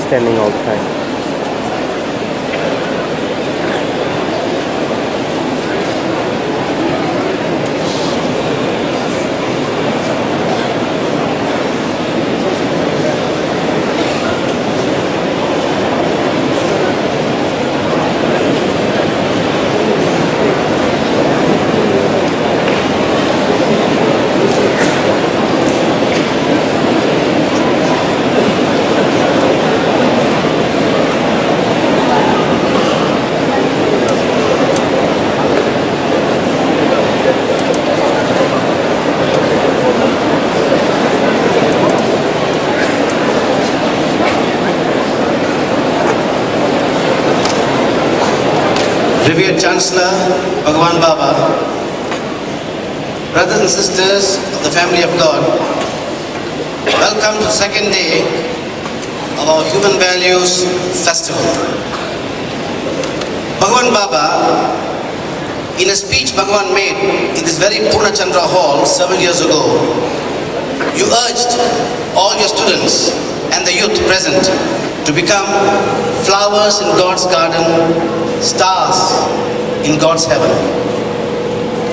standing all the time. Revered Chancellor, Bhagavan Baba, brothers and sisters of the family of God, welcome to the second day of our Human Values Festival. Bhagavan Baba, in a speech Bhagavan made in this very Poornachandra Hall several years ago, you urged all your students and the youth present to become flowers in God's garden, stars in God's heaven.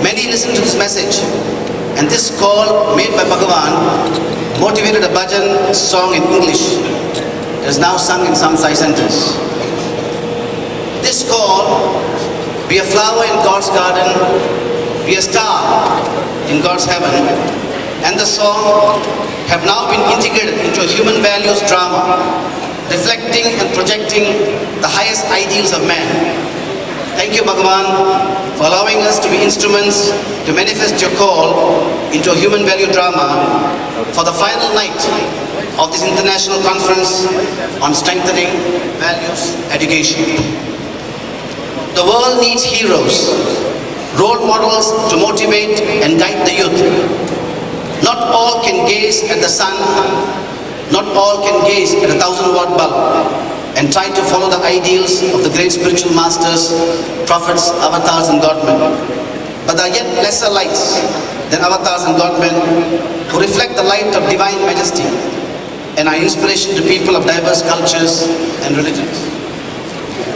Many listened to this message, and this call made by Bhagavan motivated a bhajan song in English that is now sung in some Sai centers. This call, be a flower in God's garden, be a star in God's heaven, and the song have now been integrated into a human values drama, reflecting and projecting the highest ideals of man. Thank you, Bhagavan, for allowing us to be instruments to manifest your call into a human value drama for the final night of this international conference on strengthening values education. The world needs heroes, role models to motivate and guide the youth. Not all can gaze at the sun. Not all can gaze at a 1,000-watt bulb and try to follow the ideals of the great spiritual masters, prophets, avatars and godmen. But there are yet lesser lights than avatars and godmen who reflect the light of divine majesty and are inspiration to people of diverse cultures and religions.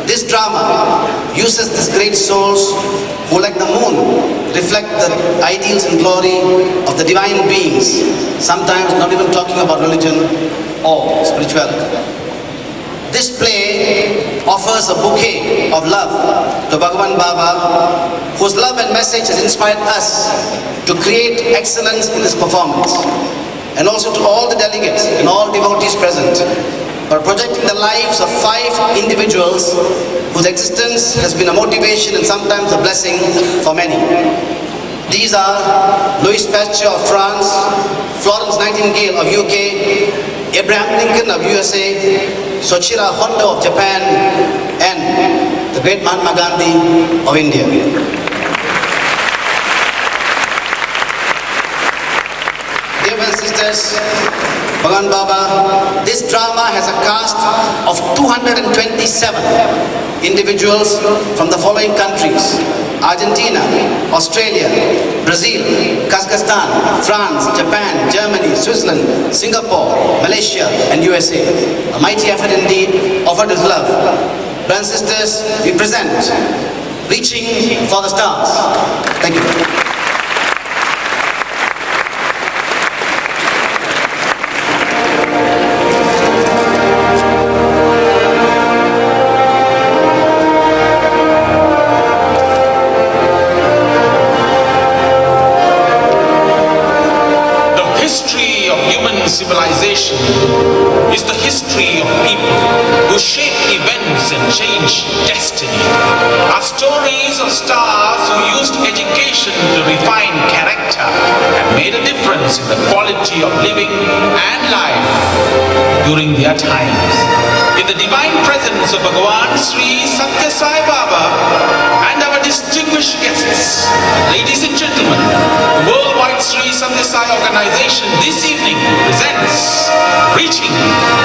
This drama uses these great souls who, like the moon, reflect the ideals and glory of the divine beings, sometimes not even talking about religion or spirituality. This play offers a bouquet of love to Bhagavan Baba, whose love and message has inspired us to create excellence in this performance, and also to all the delegates and all devotees present, for projecting the lives of 5 individuals whose existence has been a motivation and sometimes a blessing for many. These are Louis Pasteur of France, Florence Nightingale of UK, Abraham Lincoln of USA, Soichiro Honda of Japan, and the great Mahatma Gandhi of India. Dear brothers and sisters, Bhagavan Baba, this drama has a cast of 227 individuals from the following countries: Argentina, Australia, Brazil, Karzaktan, France, Japan, Germany, Switzerland, Singapore, Malaysia and USA. A mighty effort indeed offered his love. Brothers and sisters, we present Reaching for the Stars. Thank you. Civilization is the history of people who shape events and change destiny. Our stories of stars who used education to refine character and made a difference in the quality of living and life during their times. In the divine presence of Bhagavan Sri Satya Sai Baba and our distinguished guests, ladies and gentlemen, the Worldwide Sri Satya Sai organization this evening presents Reaching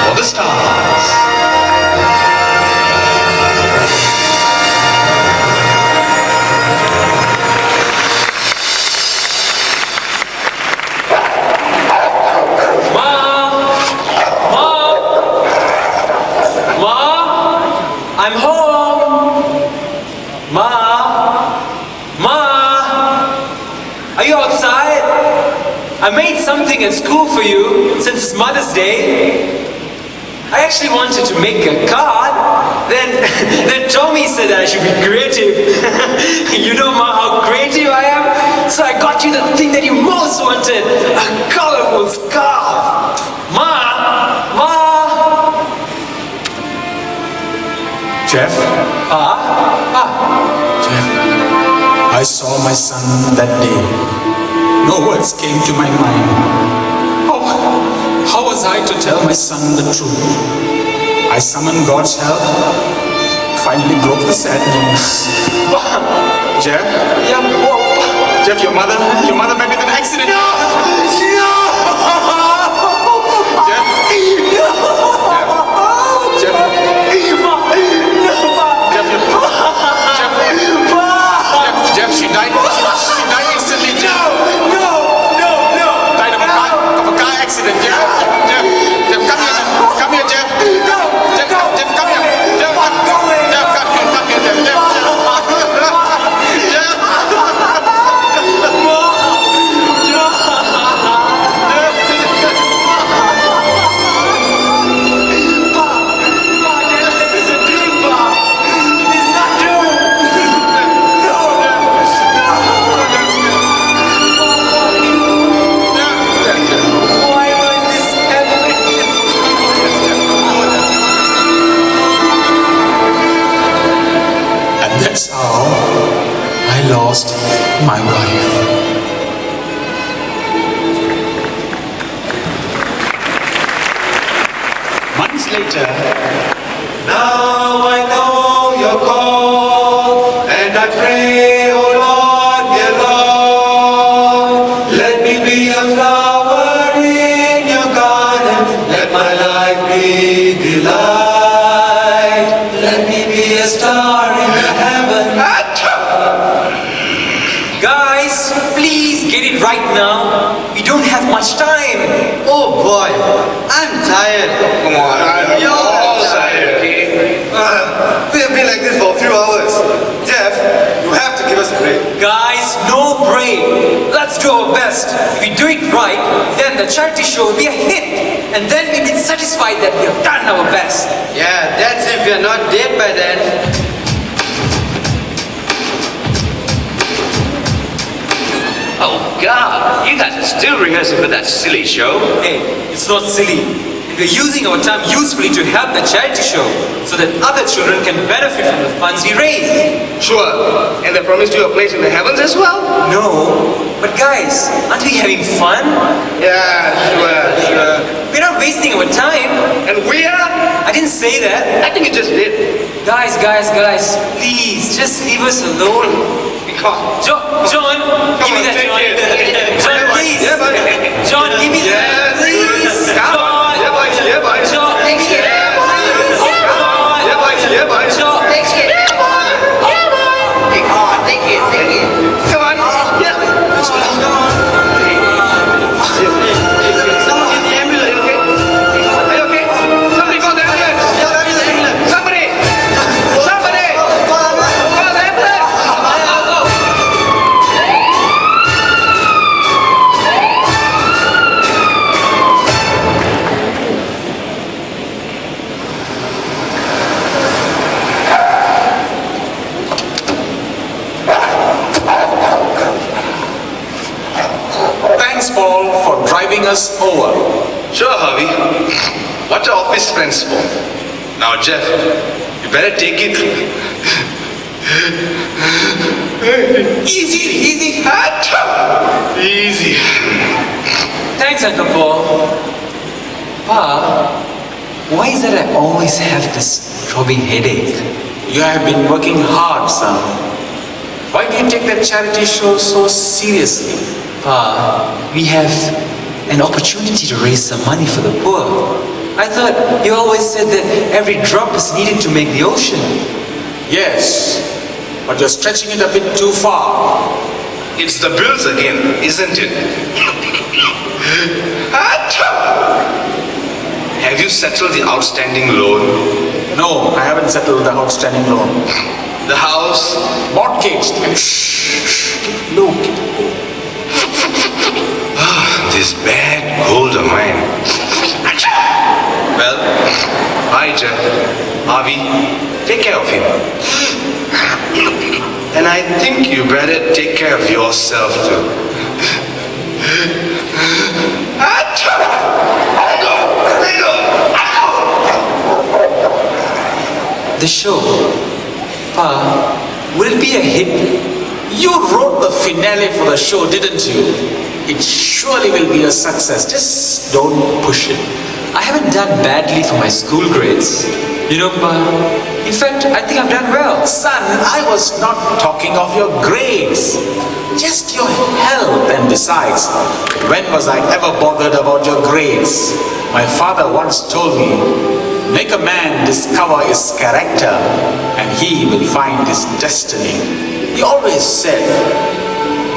for the Stars. I made something at school for you since it's Mother's Day. I actually wanted to make a card. Then Tommy said that I should be creative. You know, Ma, how creative I am? So I got you the thing that you most wanted, a colorful scarf. Ma! Jeff? Jeff, I saw my son that day. No words came to my mind. How was I to tell my son the truth? I summoned God's help, finally broke the sad news. Jeff? yeah, whoa. Jeff, your mother met with an accident. No! Jeff? Jeff? Jeff, she died instantly. No! Died of a car accident. Jeff, come here, Jeff. Jeff, come here. Jeff, come here, Jeff. That's how I lost my wife. Months later, Now I know your call, and I pray, oh Lord, dear Lord, let me be a flower in your garden, let my life be delight, let me be a star in the heaven. Guys, please get it right now. We don't have much time. oh boy, I'm tired. Come on, you're all tired, okay? We have been like this for a few hours. Jeff, you have to give us a break. Guys, no break. Let's do our best. If we do it right, then the charity show will be a hit. And then we'll be satisfied that we have done our best. Yeah, that's if you're not dead by then. Oh God, you guys are still rehearsing for that silly show. Hey, it's not silly. We're using our time usefully to help the charity show so that other children can benefit from the funds we raise. Sure. And they promised you a place in the heavens as well? No, but guys, aren't we having fun? Yeah, sure. We're not wasting our time. And we are? I didn't say that. I think you just did. Guys, please, just leave us alone. Come on. John, give me on, that, take John. it. John, Yeah, boy. please. Yeah, boy. John, give me that, please. Come on. Yeah, boy. Yeah, boy. John, Yeah, boy. Yeah, boy. John. Come on. Yeah. Someone in the ambulance, okay? Are you okay? Somebody call the ambulance. Somebody. Call the ambulance. Thanks, Paul, for driving us over. Sure, Harvey. What are office friends for? Now, Jeff, you better take it. Easy. Easy. Thanks, Uncle Paul. Pa, why is that I always have this throbbing headache? You have been working hard, son. Why do you take that charity show so seriously? Pa, we have an opportunity to raise some money for the poor. I thought you always said that every drop is needed to make the ocean. Yes, but you're stretching it a bit too far. It's the bills again, isn't it? Have you settled the outstanding loan? No, I haven't settled the outstanding loan. The house? Mortgaged. Look. Avi, take care of him. And I think you better take care of yourself too. The show, Pa, will it be a hit? You wrote the finale for the show, didn't you? It surely will be a success. Just don't push it. I haven't done badly for my school grades. You know, Pa, in fact, I think I've done well. Son, I was not talking of your grades. Just your health. And besides, when was I ever bothered about your grades? My father once told me, make a man discover his character and he will find his destiny. He always said,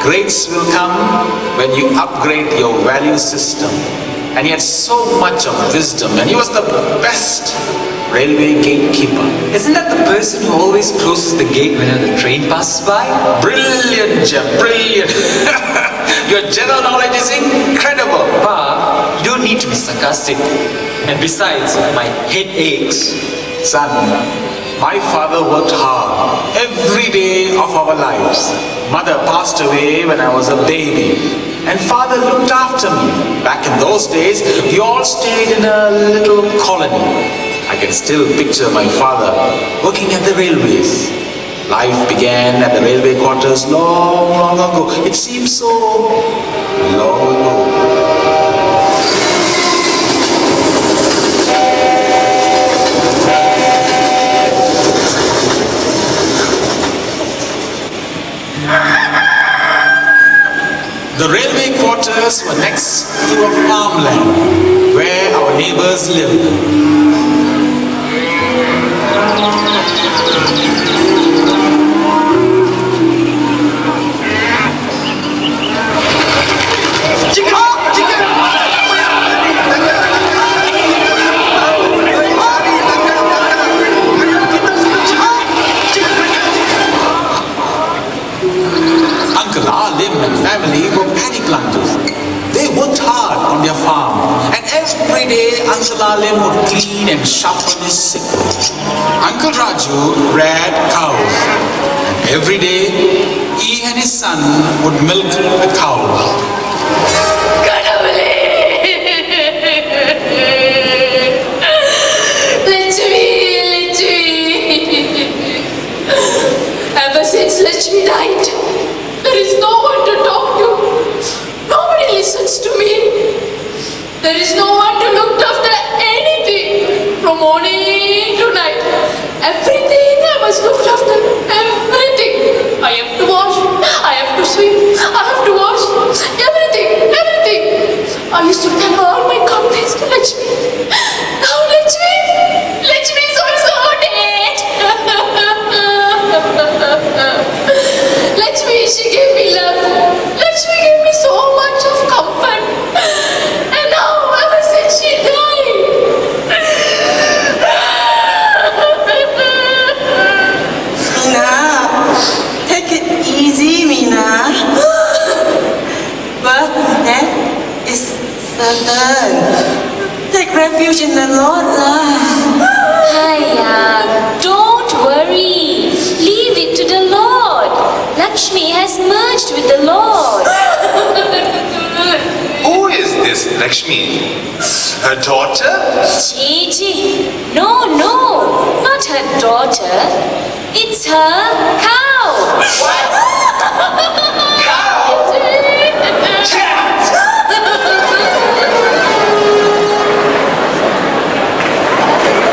grades will come when you upgrade your value system. And he had so much of wisdom, and he was the best railway gatekeeper. Isn't that the person who always closes the gate whenever the train passes by? Brilliant, Jeff, brilliant. Your general knowledge is incredible. Pa, you don't need to be sarcastic. And besides, my head aches. Son, my father worked hard every day of our lives. Mother passed away when I was a baby. And father looked after me. Back in those days, we all stayed in a little colony. I can still picture my father working at the railways. Life began at the railway quarters long, long ago. It seems so long ago. The railway quarters were next to a farmland where our neighbors lived. Uncle Alim and family were paddy planters. They worked hard on their farm, and every day Uncle Alim would clean and sharpen his sickle. Uncle Raju reared cows, and every day he and his son would milk the cows. Ever since Lakshmi died, there is no one to talk to. Nobody listens to me. There is no one to look after anything from morning to night. Everything I must look after. Everything. I have to wash. I have to sweep. I have to wash. Everything. Everything. I used to tell all my complaints to Lakshmi. Now Lakshmi is also dead. Lakshmi, she gave me love. Lakshmi gave me so much of comfort. And now, ever since she died. Mina, take it easy, Mina. But that is certain. Take refuge in the Lord, lah. Hiya, don't worry. Leave it to the Lord. Lakshmi has merged with the Lord. Who is this Lakshmi? Her daughter? Gigi, no, not her daughter. It's her cow. What? Cow?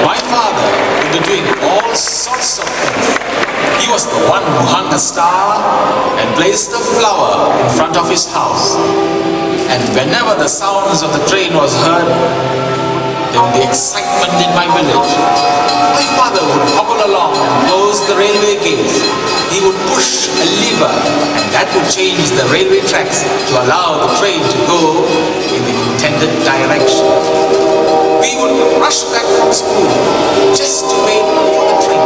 My father would be doing all sorts of things. He was the one who hung a star and placed a flower in front of his house. And whenever the sounds of the train was heard, there would be excitement in my village. My father would hobble along and close the railway gates. He would push a lever, and that would change the railway tracks to allow the train to go in the intended direction. We would rush back from school just to wait for the train.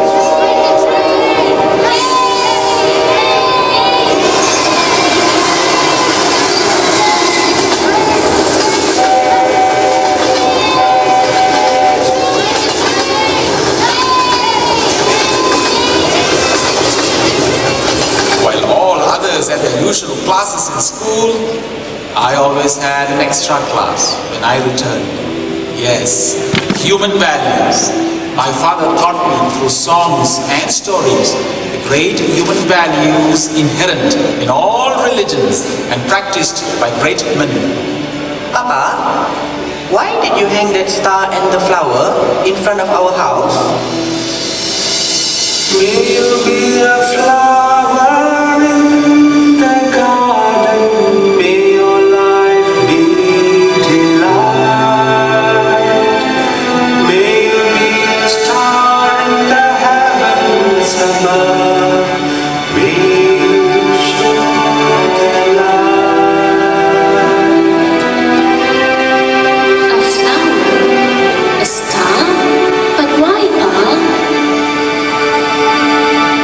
their usual classes in school, I always had an extra class when I returned. Yes, human values. My father taught me through songs and stories the great human values inherent in all religions and practiced by great men. Papa, why did you hang that star and the flower in front of our house? May you be a flower in the garden. May your life be delight. May you be a star in the heavens above. May you show the light. A flower? A star? But why, Pa?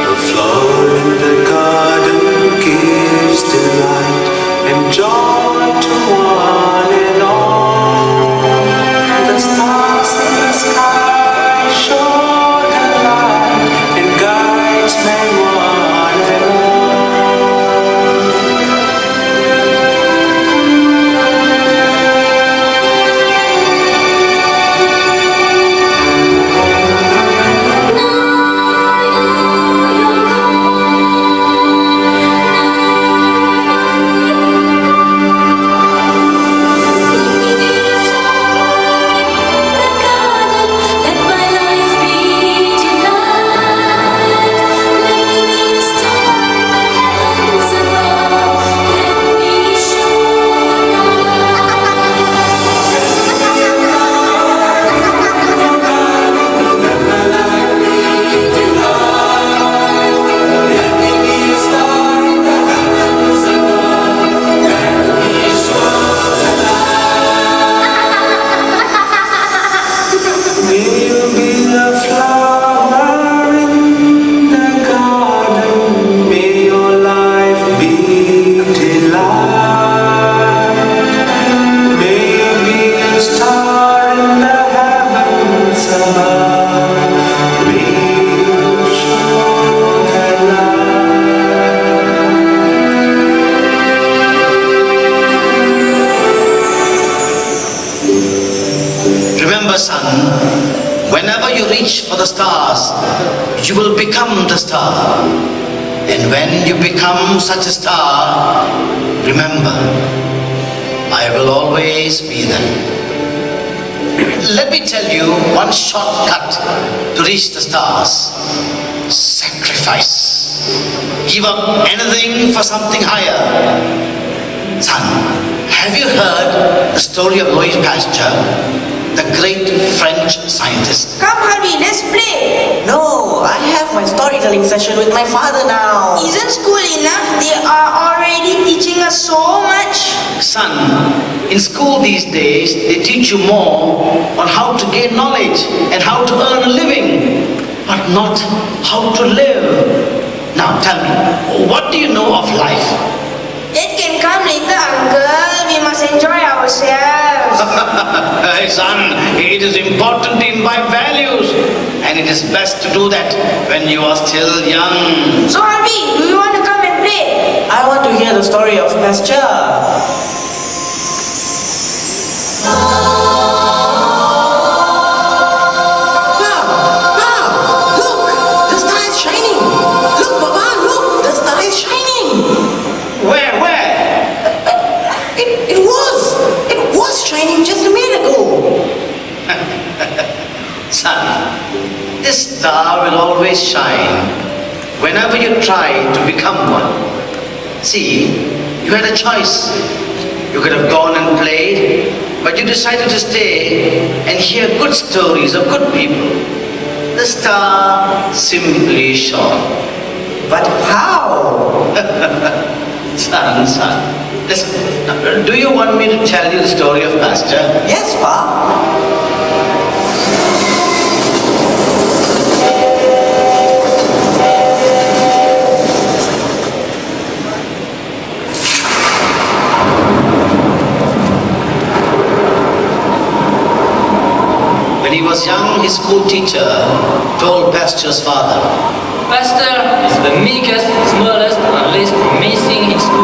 A flower in the garden gives delight and joy to one and all. The stars in the sky show the light and guides men one and Remember, son, whenever you reach for the stars, you will become the star. And when you become such a star, remember, I will always be there. Let me tell you one shortcut to reach the stars. Sacrifice. Give up anything for something higher. Son, have you heard the story of Louis Pasteur, the great French scientist? Come, Harvey, let's play. No, I have my storytelling session with my father now. Isn't school enough? They are already teaching us so much. Son, in school these days, they teach you more on how to gain knowledge and how to earn a living, but not how to live. Now tell me, what do you know of life? That can come later, uncle. We must enjoy ourselves. Hey son, it is important to imbibe values, and it is best to do that when you are still young. So, Harvey, do you want to come and play? I want to hear the story of Pasteur. Son, this star will always shine whenever you try to become one. See, you had a choice. You could have gone and played, but you decided to stay and hear good stories of good people. The star simply shone. But how? Son, listen, do you want me to tell you the story of Pasteur? Yes, Pa. When he was young, his school teacher told Pasteur's father, Pasteur is the meekest, smallest, and least missing in school.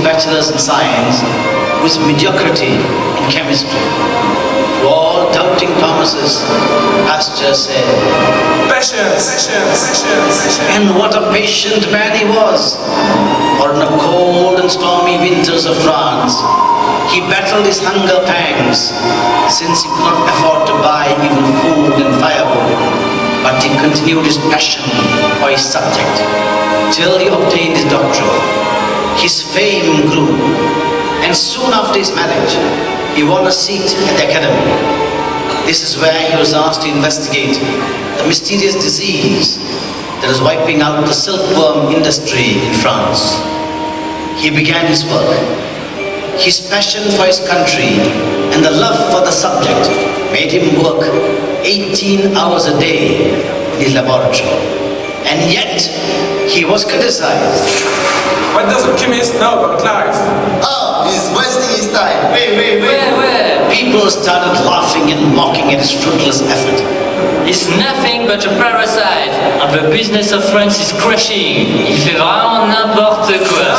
bachelor's in science with mediocrity in chemistry. To all doubting Thomases, Pasteur said, Patience. and what a patient man he was. For in the cold and stormy winters of France, he battled his hunger pangs, since he could not afford to buy even food and firewood. But he continued his passion for his subject, till he obtained his doctorate. His fame grew, and soon after his marriage, he won a seat at the academy. This is where he was asked to investigate the mysterious disease that is wiping out the silkworm industry in France. He began his work. His passion for his country and the love for the subject made him work 18 hours a day in his laboratory. And yet, he was criticized. What does a chemist know about life? Oh, he's wasting his time. Where? People started laughing and mocking at his fruitless effort. It's nothing but a parasite, and the business of France is crashing. Il fait vraiment n'importe quoi.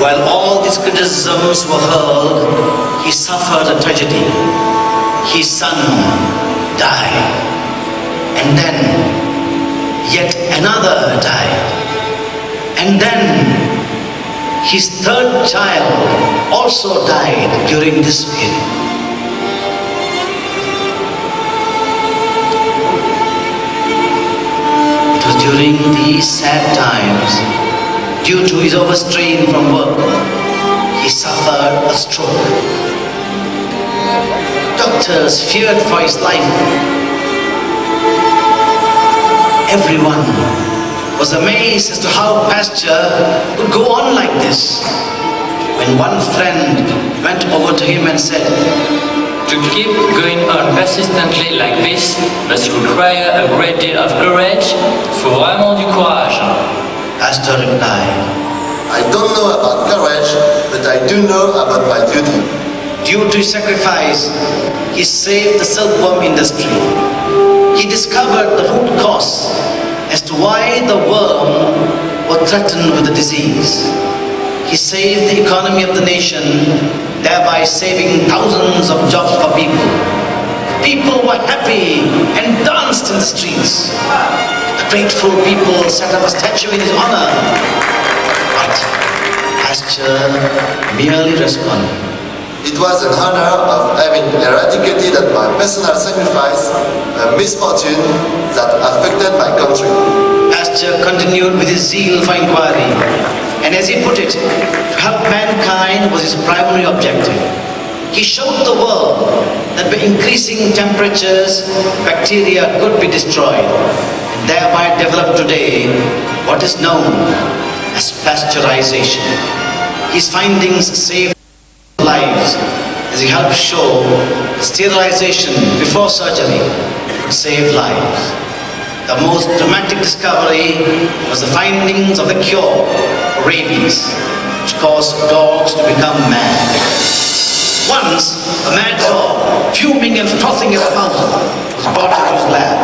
While all these criticisms were hurled, he suffered a tragedy. His son died. And then, yet another died. And then, his third child also died during this period. It was during these sad times, due to his overstrain from work, he suffered a stroke. Doctors feared for his life. Everyone was amazed as to how Pasteur could go on like this. When one friend went over to him and said, To keep going on persistently like this must require a great deal of courage. Faut vraiment du courage. Pasteur replied, I don't know about courage, but I do know about my duty. due to his sacrifice, he saved the silkworm industry. He discovered the root cause as to why the worm was threatened with the disease. He saved the economy of the nation, thereby saving thousands of jobs for people. People were happy and danced in the streets. The grateful people set up a statue in his honor. But Pasteur merely responded, It was an honor of having eradicated at my personal sacrifice a misfortune that affected my country. Pasteur continued with his zeal for inquiry, and as he put it, to help mankind was his primary objective. He showed the world that by increasing temperatures, bacteria could be destroyed, and thereby developed today what is known as pasteurization. His findings saved lives as he helped show that sterilization before surgery could save lives. The most dramatic discovery was the findings of the cure for rabies, which caused dogs to become mad. Once, a mad dog, fuming and frothing at the mouth, was brought into his lab.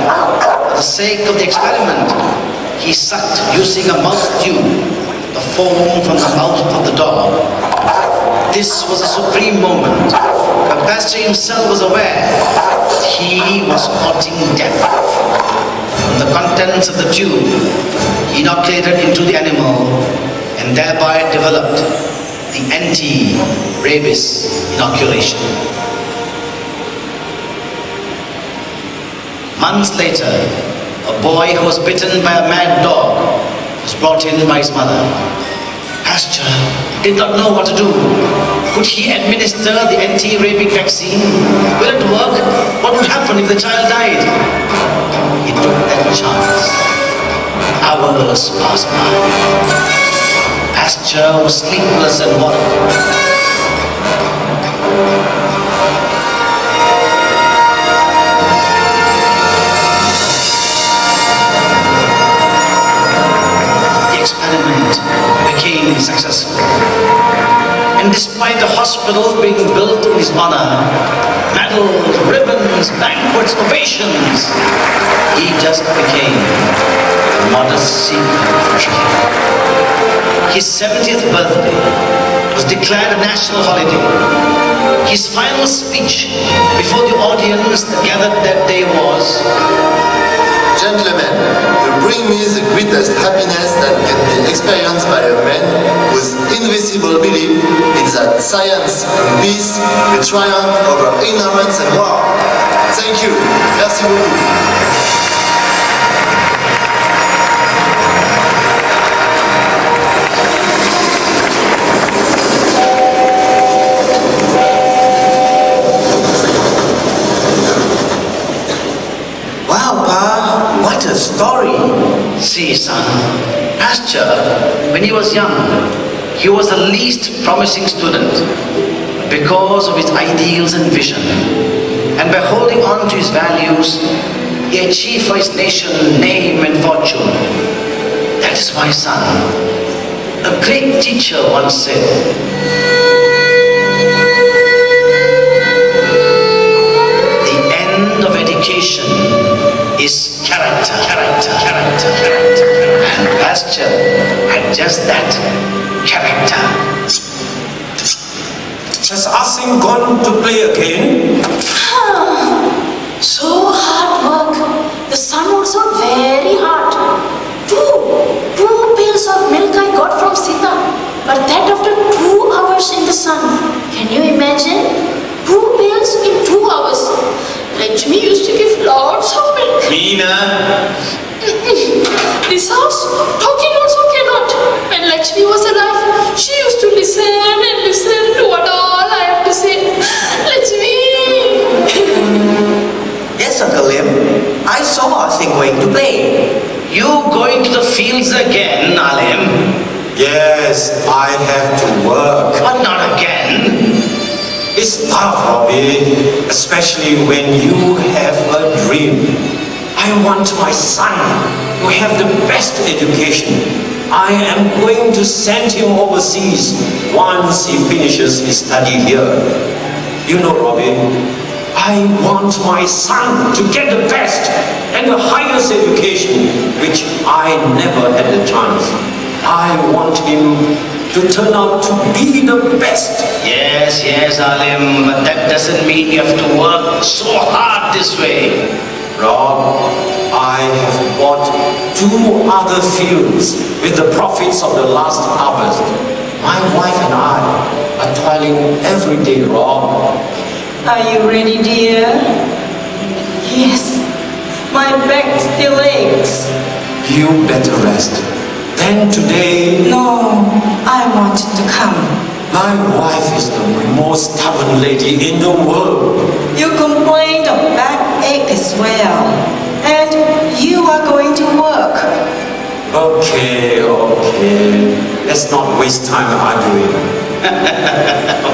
For the sake of the experiment, he sucked, using a mouth tube, the foam from the mouth of the dog. This was a supreme moment, but Pasteur himself was aware that he was courting death. From the contents of the tube, he inoculated into the animal and thereby developed the anti-rabies inoculation. Months later, a boy who was bitten by a mad dog was brought in by his mother. Pasteur did not know what to do. Could he administer the anti-rabies vaccine? Will it work? What would happen if the child died? He took that chance. Hours passed by. Pasteur was sleepless and worried. The experiment became successful. And despite the hospital being built in his honor, medals, ribbons, banquets, efforts, ovations. He just became a modest seaman. His 70th birthday was declared a national holiday. His final speech before the audience that gathered that day was, Gentlemen, you bring me the greatest happiness that can be experienced by a man whose invisible belief is that science and peace will triumph over ignorance and war. Thank you. Merci beaucoup. What a story! See, son, Pasteur, when he was young, he was the least promising student because of his ideals and vision. And by holding on to his values, he achieved for his nation name and fortune. That is why, son, a great teacher once said, the end of education is character. And Pasteur had just that, character. Has Asim gone to play again? So hard work. The sun was so very hot. Two pails of milk I got from Sita. But that after 2 hours in the sun. Can you imagine? 2 pails in 2 hours. Lakshmi used to give lots of milk. Meena. This house, talking also cannot. When Lakshmi was alive, she used to listen and listen to what all I have to say. Lakshmi! Yes, Uncle Lim. I saw Asim going to play. You going to the fields again, Alim? Yes, I have to work. But not again. It's tough, Robbie, especially when you have a dream. I want my son to have the best education. I am going to send him overseas once he finishes his study here. You know, Robbie, I want my son to get the best and the highest education, which I never had the chance. I want him to turn out to be the best. Yes, Alim, but that doesn't mean you have to work so hard this way. Rob, I have bought 2 other fields with the profits of the last harvest. My wife and I are toiling every day, Rob. Are you ready, dear? Yes. My back still aches. You better rest. Then today... No, I wanted to come. My wife is the most stubborn lady in the world. You complained of backache as well. And you are going to work. Okay. Let's not waste time arguing.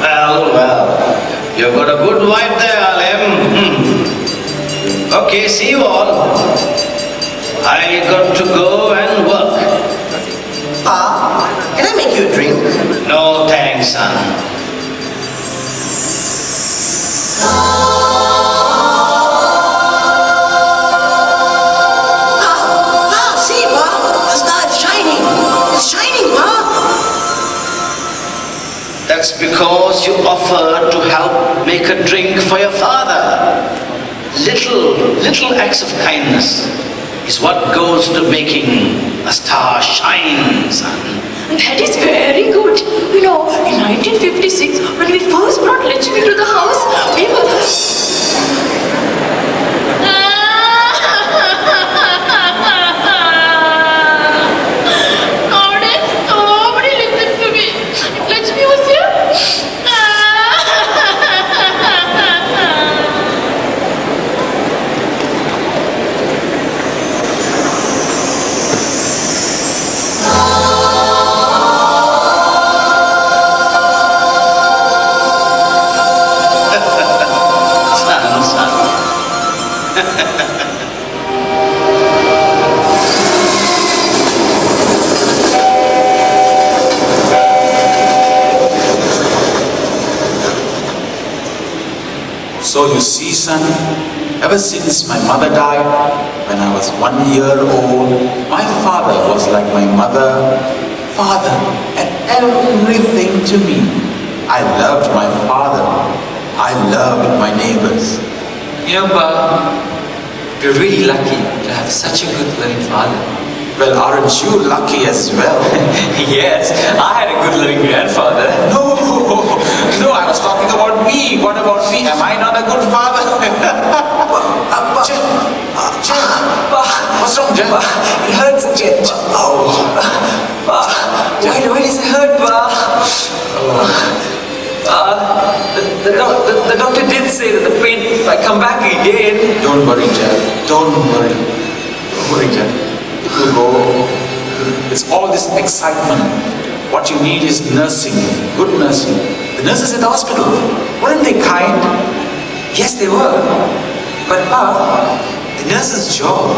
Well. You've got a good wife there, Alim. Okay, see you all. I got to go and work. Pa, can I make you a drink? No thanks, son. See, Pa, the star is shining. It's shining, Pa. That's because you offered to help make a drink for your father. Little acts of kindness is what goes to making a star shine, son. That is very good. You know, in 1956, when we first brought Lakshmi to the house, we were... Nobody listened to me. Lakshmi was here. So you see, son, Ever since my mother died, when I was 1 year old, my father was like my mother, father, and everything to me. I loved my father. I loved my neighbors. You know, Pa, we're really lucky to have such a good living father. Well, aren't you lucky as well? Yes, I had a good living grandfather. No, I was talking about me. What about me? Am I not a good father? Jen, what's wrong, Jen? It hurts, Jen. Oh. Why does it hurt, Pa? The doctor did say that the pain might come back again. Don't worry, Jen. Don't worry. Don't worry, Jen. It will go. It's all this excitement. What you need is nursing, good nursing. The nurses at the hospital, weren't they kind? Yes, they were. But Pa, the nurse's job,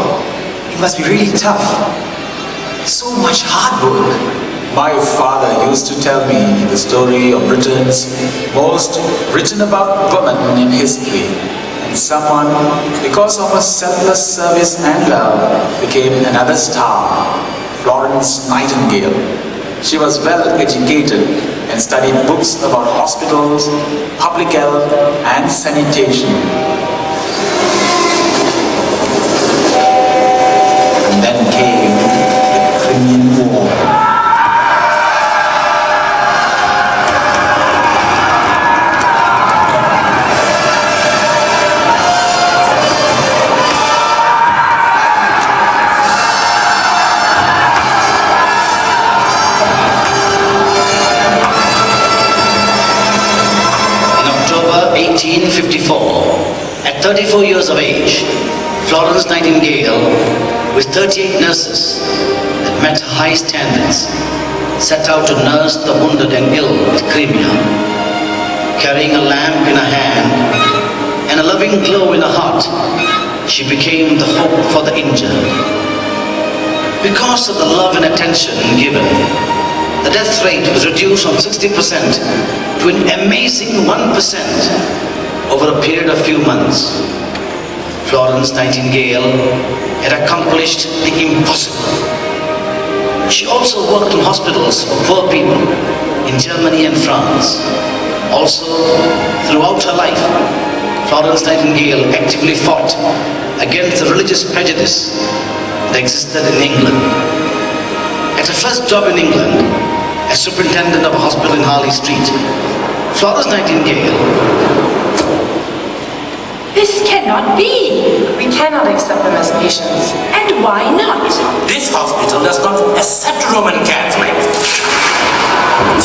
it must be really tough. So much hard work. My father used to tell me the story of Britain's most written about woman in history. And someone, because of her selfless service and love, became another star, Florence Nightingale. She was well educated and studied books about hospitals, public health, and sanitation. And then came the Crimean War. In October 1854, at 34 years of age, Florence Nightingale, with 38 nurses that met high standards, set out to nurse the wounded and ill at Crimea. Carrying a lamp in her hand and a loving glow in her heart, she became the hope for the injured. Because of the love and attention given, the death rate was reduced from 60% to an amazing 1% over a period of few months. Florence Nightingale had accomplished the impossible. She also worked in hospitals for poor people in Germany and France. Also, throughout her life, Florence Nightingale actively fought against the religious prejudice that existed in England. At her first job in England, as superintendent of a hospital in Harley Street, Florence Nightingale. This cannot be. We cannot accept them as patients. And why not? This hospital does not accept Roman Catholics.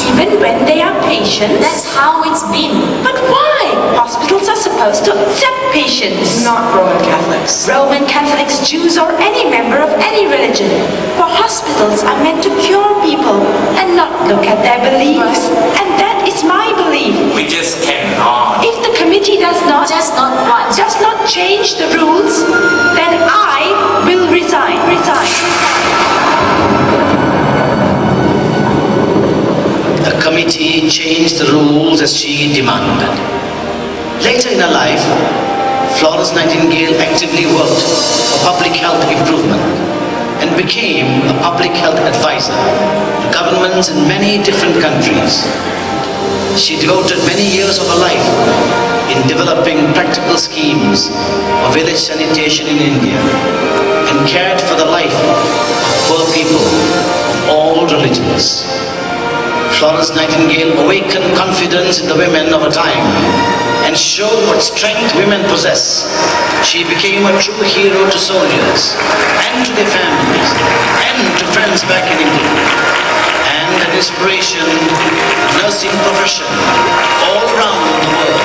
Even when they are patients? That's how it's been. But why? Hospitals are supposed to accept patients. Not Roman Catholics. Roman Catholics, Jews, or any member of any religion. For hospitals are meant to cure people and not look at their beliefs. And that is my belief. We just cannot. If the committee does not... Just not what? Does not change the rules, then I will resign. The committee changed the rules as she demanded. Later in her life, Florence Nightingale actively worked for public health improvement and became a public health advisor to governments in many different countries. She devoted many years of her life in developing practical schemes for village sanitation in India and cared for the life of poor people of all religions. Florence Nightingale awakened confidence in the women of her time and showed what strength women possess. She became a true hero to soldiers and to their families and to friends back in England, and an inspiration to the nursing profession all around the world.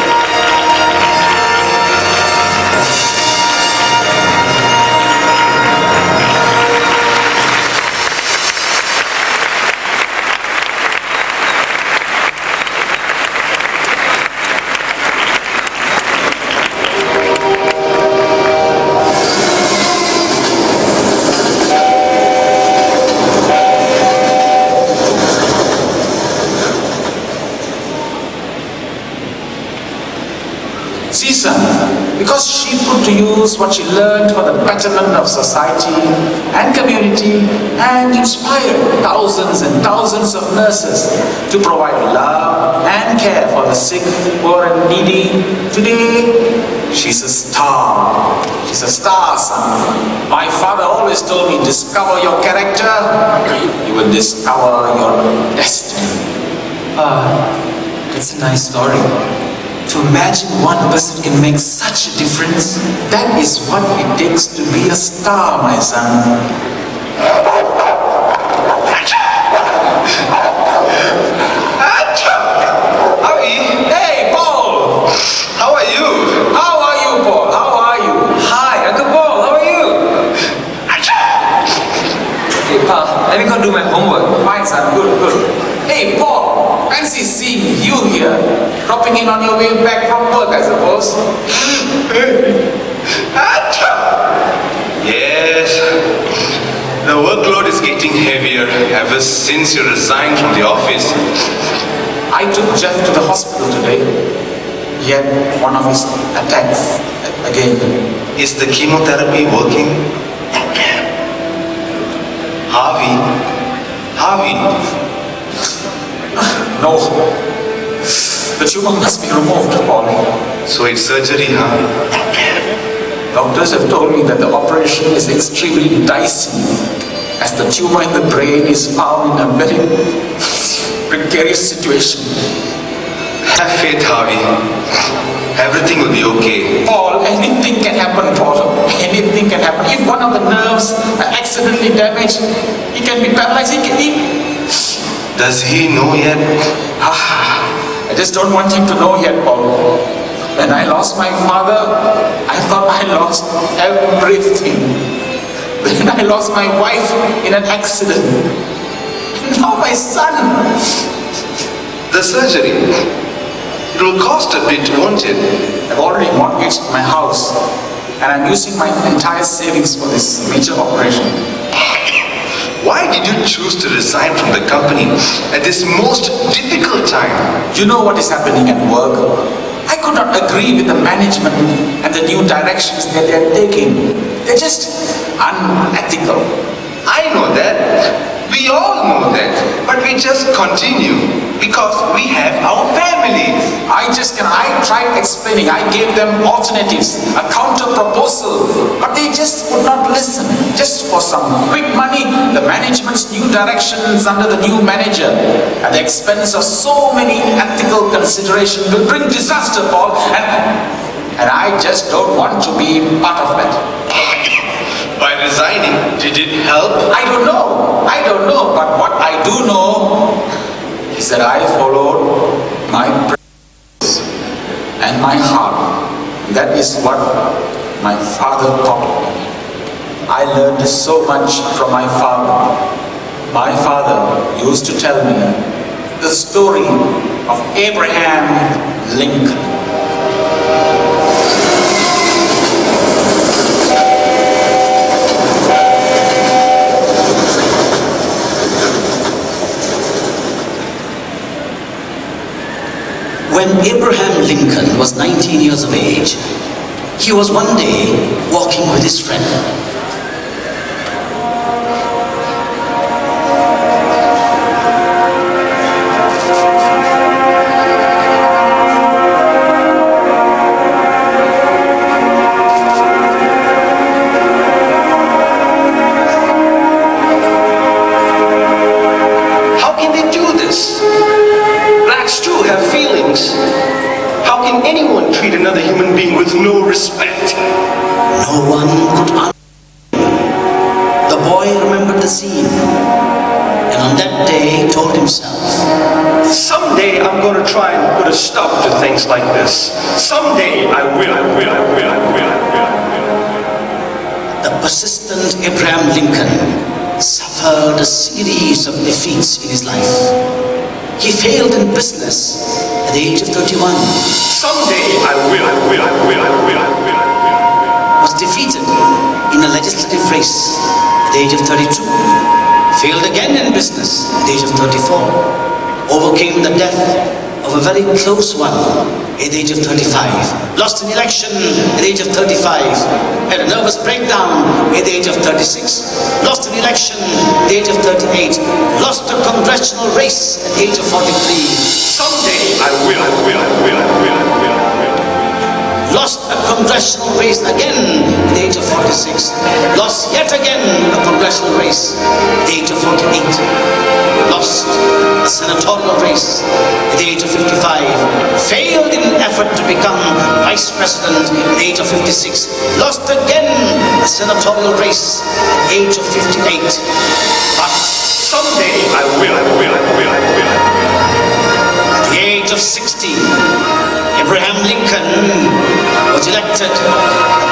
because she put to use what she learned for the betterment of society and community and inspired thousands and thousands of nurses to provide love and care for the sick, poor and needy. Today, she's a star. She's a star, son. My father always told me, discover your character, you will discover your destiny. It's a nice story. To imagine one person can make such a difference. That is what it takes to be a star, my son. Hey, Paul! How are you? How are you, Paul? How are you? Hi, Uncle Paul, how are you? Hey, Pa, let me go do my homework. Fine, son. Good, good. Hey, Paul! Fancy seeing you here. Dropping in on your way back from work, I suppose. Yes. The workload is getting heavier ever since you resigned from the office. I took Jeff to the hospital today. He had one of his attacks again. Is the chemotherapy working? Harvey. No. The tumor must be removed, Paul. So it's surgery, huh? Doctors have told me that the operation is extremely dicey, as the tumor in the brain is found in a very precarious situation. Have faith, Harvey. Everything will be okay. Paul, anything can happen, Paul. Anything can happen. If one of the nerves are accidentally damaged, he can be paralyzed. Does he know yet? I just don't want him to know yet, Paul. When I lost my father, I thought I lost everything. Then I lost my wife in an accident. Now my son. The surgery. It will cost a bit, won't it? I've already mortgaged my house, and I'm using my entire savings for this major operation. Why did you choose to resign from the company at this most difficult time? You know what is happening at work? I could not agree with the management and the new directions that they are taking. They're just unethical. I know that. We all know that. But we just continue because we have our families. I tried explaining. I gave them alternatives, a counter proposal, but they just would not listen. Just for some quick money, the management's new directions under the new manager at the expense of so many ethical considerations will bring disaster, Paul, and I just don't want to be part of that. By resigning, did it help? I don't know, but what I do know is that I followed my prayers and my heart. That is what my father taught me. I learned so much from my father. My father used to tell me the story of Abraham Lincoln. When Abraham Lincoln was 19 years of age, he was one day walking with his friend. How can they do this? Blacks too have feelings. How can anyone treat another human being with no respect? No one could answer. The boy remembered the scene, and on that day told himself, someday I'm going to try and put a stop to things like this. Someday I will. The persistent Abraham Lincoln suffered a series of defeats in his life. He failed in business at the age of 31. Someday I will. Was defeated in a legislative race at the age of 32. Failed again in business at the age of 34. Overcame the death of of a very close one at the age of 35. Lost an election at the age of 35. Had a nervous breakdown at the age of 36. Lost an election at the age of 38. Lost a congressional race at the age of 43. Someday I will. Lost a congressional race again at the age of 46. Lost yet again a congressional race at the age of 48. Lost a senatorial race at the age of 55. Failed in an effort to become vice president at the age of 56. Lost again a senatorial race at the age of 58. But someday I will. At the age of 60, Abraham Lincoln was elected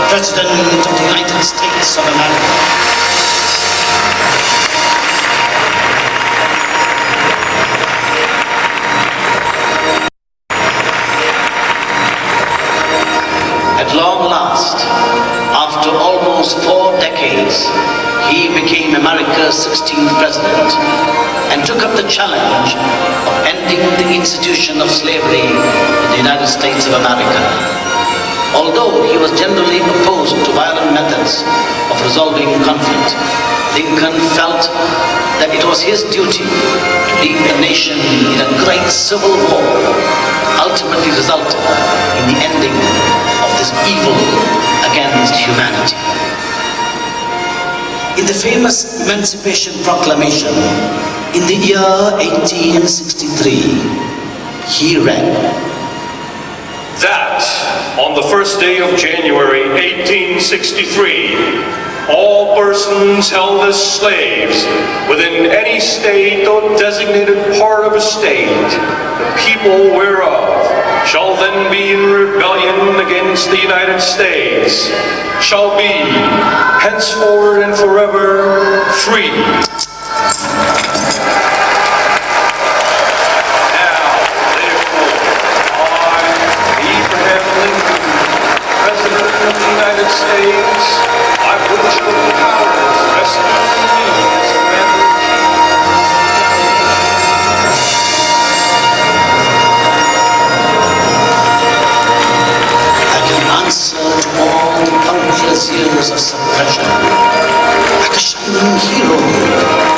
President of the United States of America. At long last, after almost 4 decades, he became America's 16th president and took up the challenge of ending the institution of slavery in the United States of America. Although he was generally opposed to violent methods of resolving conflict, Lincoln felt that it was his duty to lead the nation in a great civil war, ultimately resulting in the ending of this evil against humanity. In the famous Emancipation Proclamation in the year 1863, he read, that on the first day of January 1863, all persons held as slaves within any state or designated part of a state, the people whereof shall then be in rebellion against the United States, shall be henceforward and forever free. States, I put your powers vested in me as commander in chief. I can answer to all the countless years of suppression, like a shining hero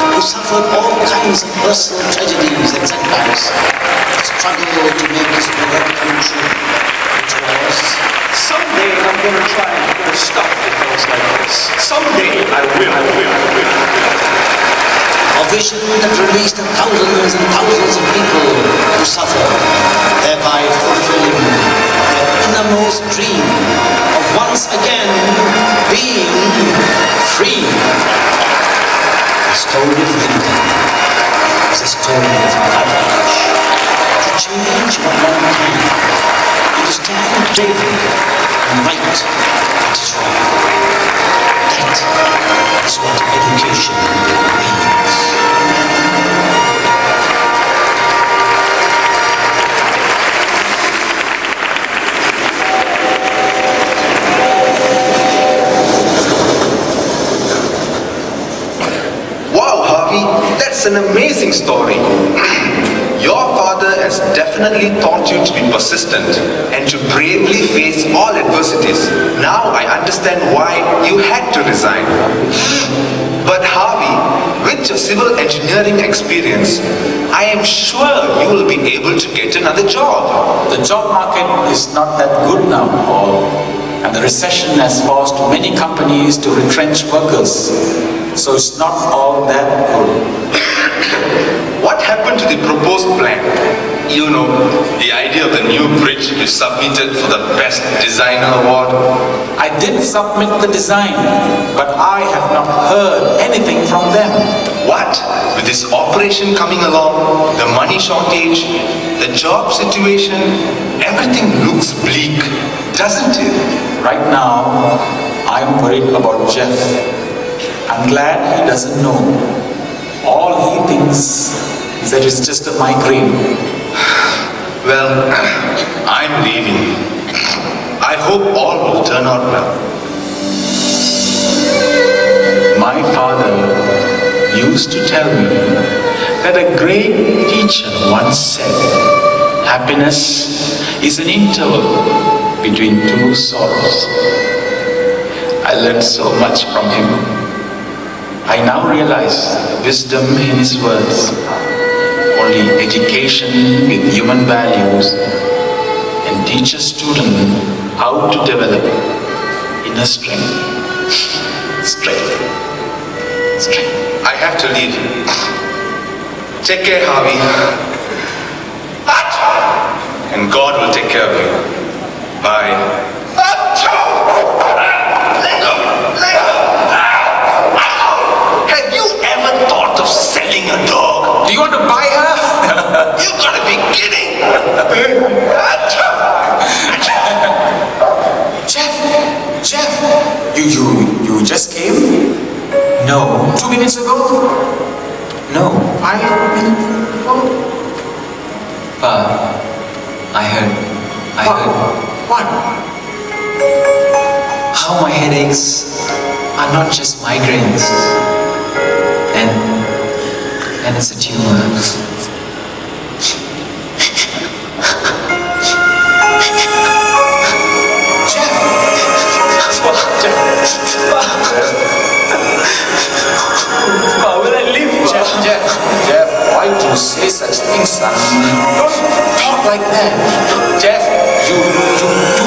who suffered all kinds of personal tragedies and setbacks, but struggled to make his word come true. It was, someday I'm going to try and put a stop to things like this. Someday I will. A vision that released thousands and thousands of people to suffer, thereby fulfilling their innermost dream of once again being free. The story of Lincoln is a story of courage to change what one can, and to stand bravely and right what is wrong. That is what education means. Wow, Harvey, that's an amazing story. Your father has definitely taught you to be persistent and to bravely face all adversities. Now I understand why you had to resign. But Harvey, with your civil engineering experience, I am sure you will be able to get another job. The job market is not that good now, Paul, and the recession has forced many companies to retrench workers, so it's not all that good. What happened to the proposed plan? You know, the idea of the new bridge you submitted for the Best Designer Award. I did submit the design, but I have not heard anything from them. What? With this operation coming along, the money shortage, the job situation, everything looks bleak, doesn't it? Right now, I'm worried about Jeff. I'm glad he doesn't know. All he thinks is that it's just a migraine. Well, I'm leaving. I hope all will turn out well. My father used to tell me that a great teacher once said, happiness is an interval between two sorrows. I learned so much from him. I now realize the wisdom in his words. Only education with human values can teach a student how to develop inner strength. I have to leave. Take care, Harvey. And God will take care of you. Bye. Have you ever thought of selling a dog? Do you want to buy her? You gotta be kidding! Jeff, you just came? No. 2 minutes ago? No. 5 minutes ago? I heard. What? How my headaches are not just migraines. And it's a tumor. Will I live? Jeff, why do you say such things, son? Don't talk like that. Jeff, you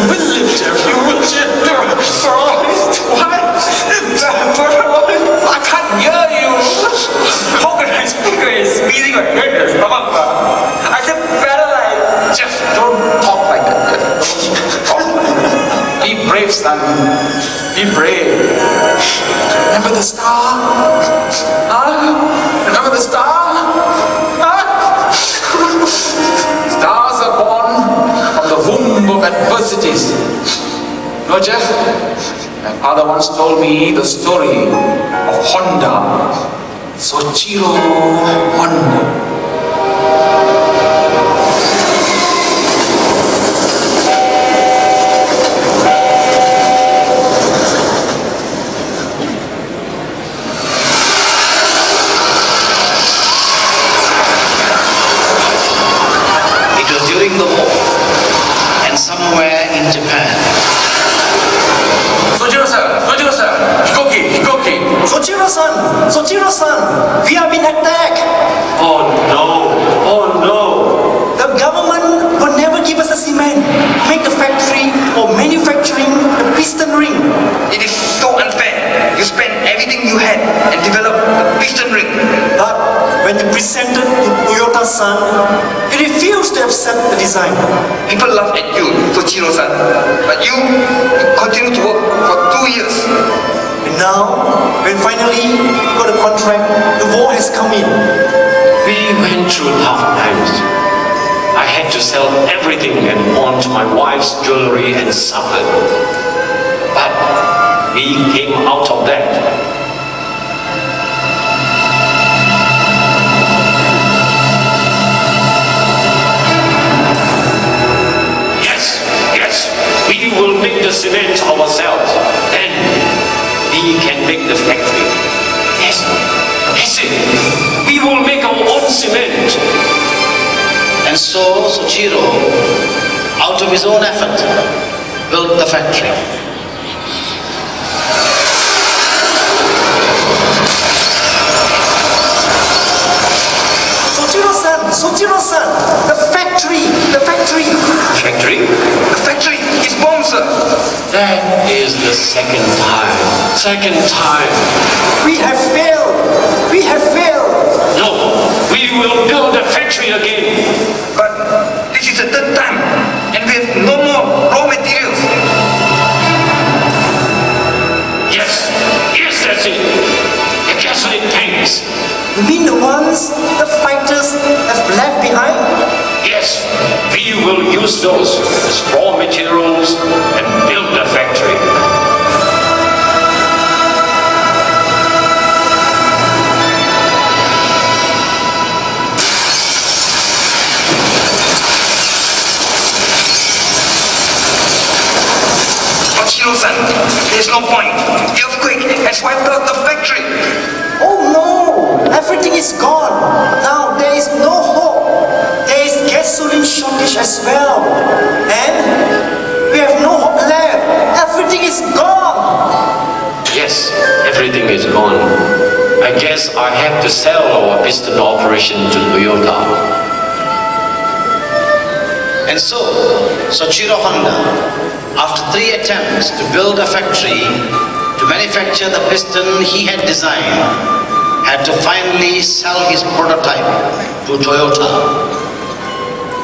will live, Jeff. You will live. What? I can't hear you. How can my speaker is beating my head? I said paralyzed. Jeff, don't talk like that. Be brave, son. Be brave. Remember the star? Remember the star? Stars are born from the womb of adversities. No, Jeff? My father once told me the story of Honda. Soichiro Honda. During the war, and somewhere in Japan. Soichiro-san, Hikoki. Soichiro-san, we have been attacked. Oh no. The government will never give us the cement, make the factory or manufacturing the piston ring. It is so unfair. You spent everything you had and developed the piston ring. But when you presented to Toyota-san, he refused to accept the design. People laugh at you, Soichiro-san, but you continue to work for 2 years. And now, when finally you got a contract, the war has come in. We went through tough times. I had to sell everything and pawn my wife's jewelry and suffered. But we came out of that. Yes, we will make the cement ourselves. Then we can make the factory. Yes, we will make our own cement. And so Soichiro, out of his own effort, built the factory. Soichiro-san, the factory. The factory is bombed, sir. That is the second time. We have failed. No, we will build the factory again. But this is the third time, and we have no more raw materials. Yes, that's it. The gasoline tanks. You mean the ones the fighters have left behind? Yes, we will use those as raw materials and build the factory. Soichiro-san, there's no point. The earthquake has wiped out the factory. Oh no! Everything is gone. Now there is no hope. There is gasoline shortage as well. And we have no hope left. Everything is gone. Yes, everything is gone. I guess I have to sell our piston operation to Toyota. And so, Soichiro Honda, after 3 attempts to build a factory to manufacture the piston he had designed, had to finally sell his prototype to Toyota.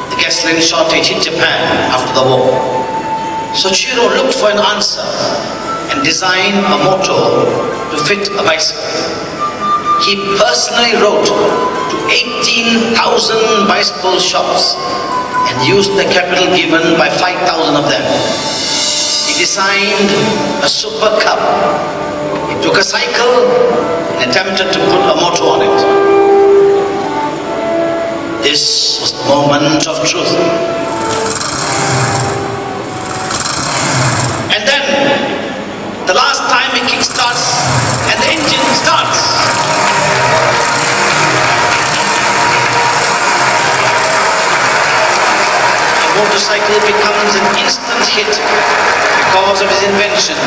The gasoline shortage hit Japan after the war. Soichiro looked for an answer and designed a motor to fit a bicycle. He personally wrote to 18,000 bicycle shops and used the capital given by 5,000 of them. He designed a super cup. He took a cycle and attempted to put a motor on it. This was the moment of truth. And then, the last time it kickstarts and the engine starts. The motorcycle becomes an instant hit because of his invention.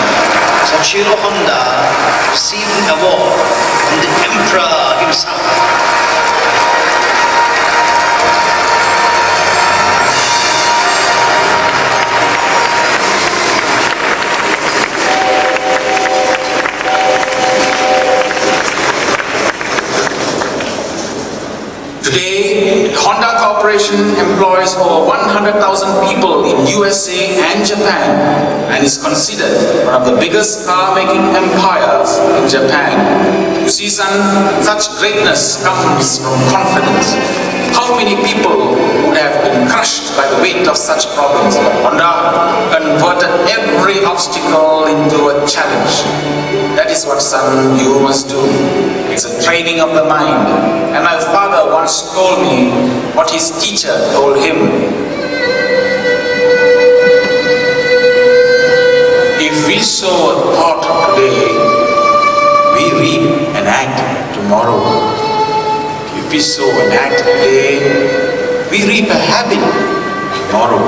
Soichiro Honda received an award from the Emperor himself. Today, Honda Corporation employs over 100,000 people in USA and Japan and is considered one of the biggest car-making empires in Japan. You see, son, such greatness comes from confidence. How many people would have been crushed by the weight of such problems? Honda converted every obstacle into a challenge. That is what, son, you must do. It's a training of the mind. And my father once told me what his teacher told him. If we sow a thought today, we reap an act tomorrow. If we sow an act today, we reap a habit tomorrow.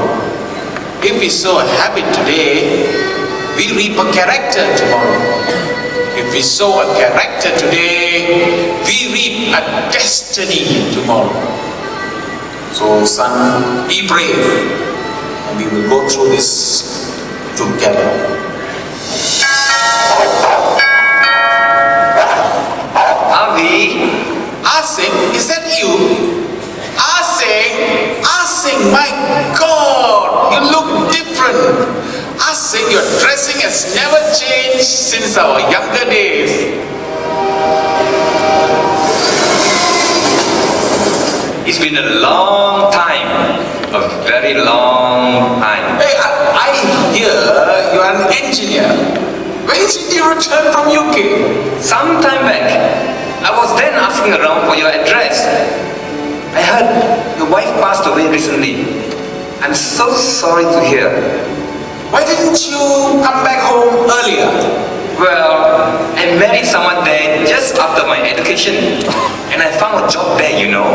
If we sow a habit today, we reap a character tomorrow. If we sow a character today, we reap a destiny tomorrow. So, son, be brave, and we will go through this together. Avi? Asing, is that you? Asing, my God, you look different. Asing, your dressing has never changed since our younger days. It's been a long time. A very long time. Hey, I hear you are an engineer. When did you return from UK? Some time back. I was then asking around for your address. I heard your wife passed away recently. I'm so sorry to hear. Why didn't you come back home earlier? Well, I married someone there just after my education. And I found a job there, you know.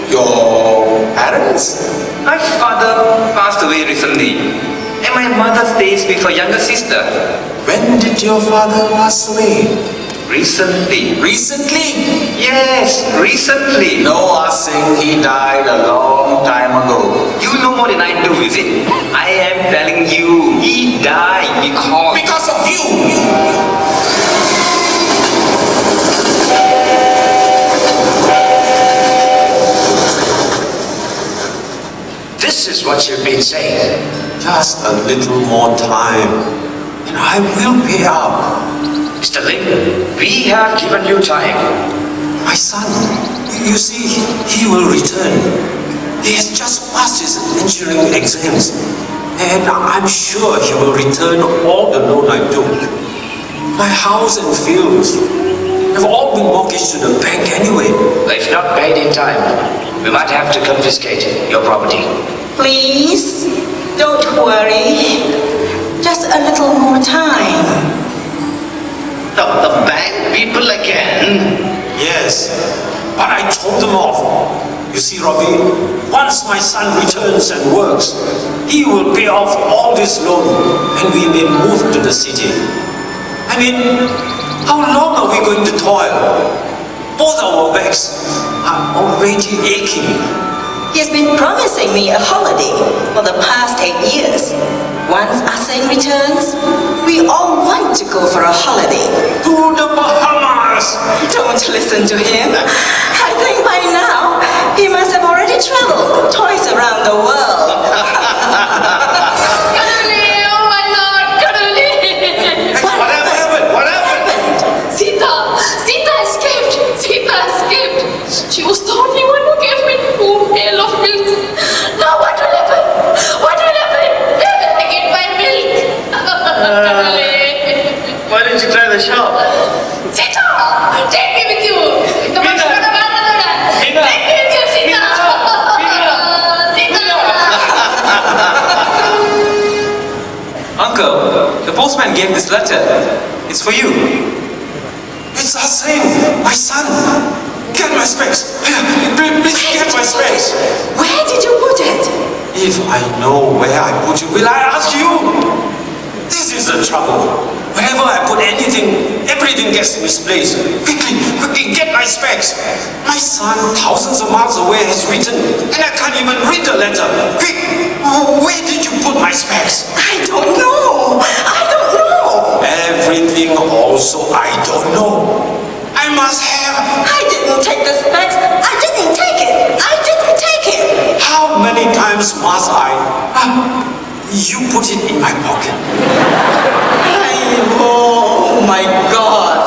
Your parents? My father passed away recently. And my mother stays with her younger sister. When did your father pass away? Recently. Recently? Yes, recently. No, Asing, he died a long time ago. You know more than I do, is it? I am telling you, he died because of you. This is what you've been saying. Just a little more time, and I will pay up. Mr. Lim, we have given you time. My son, you see, he will return. He has just passed his engineering exams, and I'm sure he will return all the loan I took. My house and fields have all been mortgaged to the bank anyway. If not paid in time, we might have to confiscate your property. Please, don't worry. Just a little more time. The bank people again? Yes, but I told them off. You see, Robbie, once my son returns and works, he will pay off all this loan and we may move to the city. I mean, how long are we going to toil? Both our backs are already aching. He's been promising me a holiday for the past 8 years. Once Asen returns, we all want to go for a holiday. To the Bahamas! Don't listen to him. I think by now, he must have already traveled twice around the world. Cuddly, oh my Lord, cuddly. What happened? What happened? Sita escaped. She was the only one who gave me 2 pail of milk. Now what will happen? They will get my milk. Why didn't you try the shop? Sita, take me with you. Take me with you, Sita. Uncle, the postman gave this letter. It's for you. It's Asen, my son. Get my specs. Please get my specs. Where did you put it? If I know where I put you, will I ask you? This is the trouble. Wherever I put anything, everything gets misplaced. Quickly, get my specs. My son, thousands of miles away, has written, and I can't even read the letter. Quick, where did you put my specs? I don't know. Everything also I don't know. I must have. I didn't take the specs. I didn't take it. How many times must I? You put it in my pocket. Oh my God.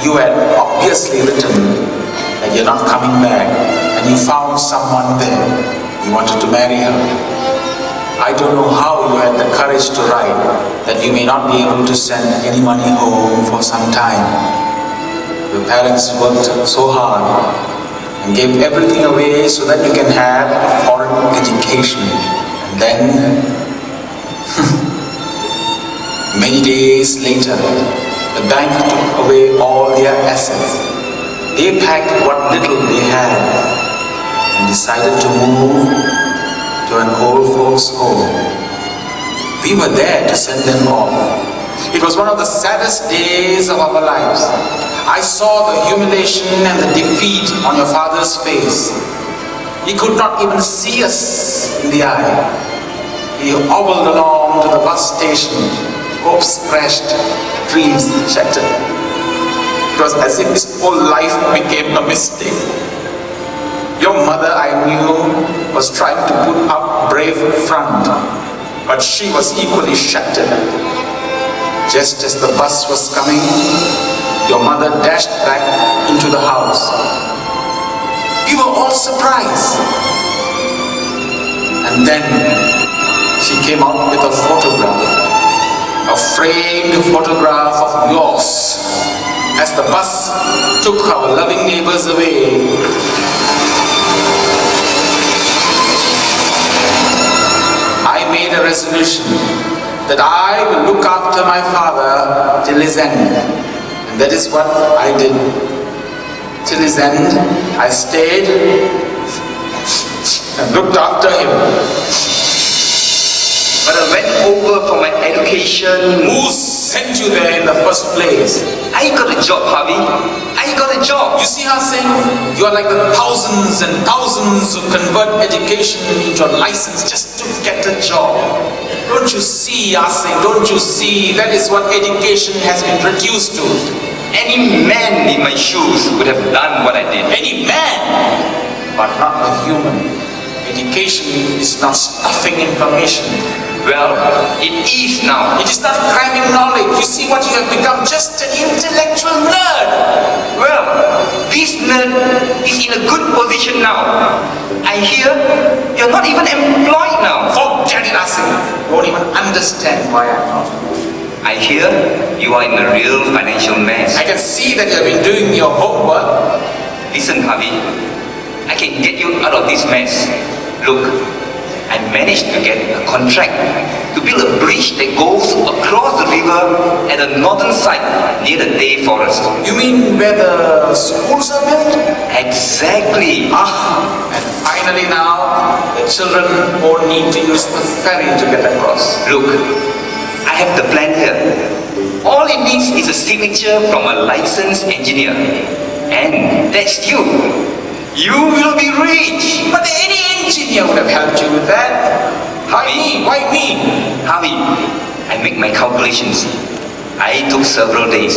You had obviously written that you're not coming back and you found someone there. You wanted to marry her. I don't know how you had the courage to write that you may not be able to send any money home for some time. Your parents worked so hard and gave everything away so that you can have a foreign education. And then, many days later, the bank took away all their assets. They packed what little they had and decided to move to an old folks' home. We were there to send them off. It was one of the saddest days of our lives. I saw the humiliation and the defeat on your father's face. He could not even see us in the eye. He hobbled along to the bus station, hopes crashed, dreams shattered. It was as if his whole life became a mistake. Your mother, I knew, was trying to put up a brave front, but she was equally shattered. Just as the bus was coming, your mother dashed back into the house. We were all surprised. And then she came out with a photograph, a framed photograph of yours, as the bus took our loving neighbors away. I made a resolution that I will look after my father till his end. And that is what I did. Till his end, I stayed and looked after him. But I went over for my education. Who sent you there in the first place? I got a job, Harvey. I got a job. You see, Hassan, you are like the thousands and thousands who convert education into a license just to get a job. Don't you see, Hassan, don't you see? That is what education has been reduced to. Any man in my shoes would have done what I did. Any man, but not a human. Education is not stuffing information. Well, it is now. It is not cramming knowledge. You see what you have become, just an intellectual nerd. Well, this nerd is in a good position now. I hear you're not even employed now. Forget it, Asim. You won't even understand why I'm not. I hear you are in a real financial mess. I can see that you have been doing your homework. Listen, Harvey, I can get you out of this mess. Look, I managed to get a contract to build a bridge that goes across the river at the northern side near the Day Forest. You mean where the schools are built? Exactly. And finally now, the children won't need to use the ferry to get across. Look, I have the plan here. All it needs is a signature from a licensed engineer. And that's you. You will be rich. But any engineer would have helped you with that. Harvey, Why me? Harvey, I make my calculations. I took several days.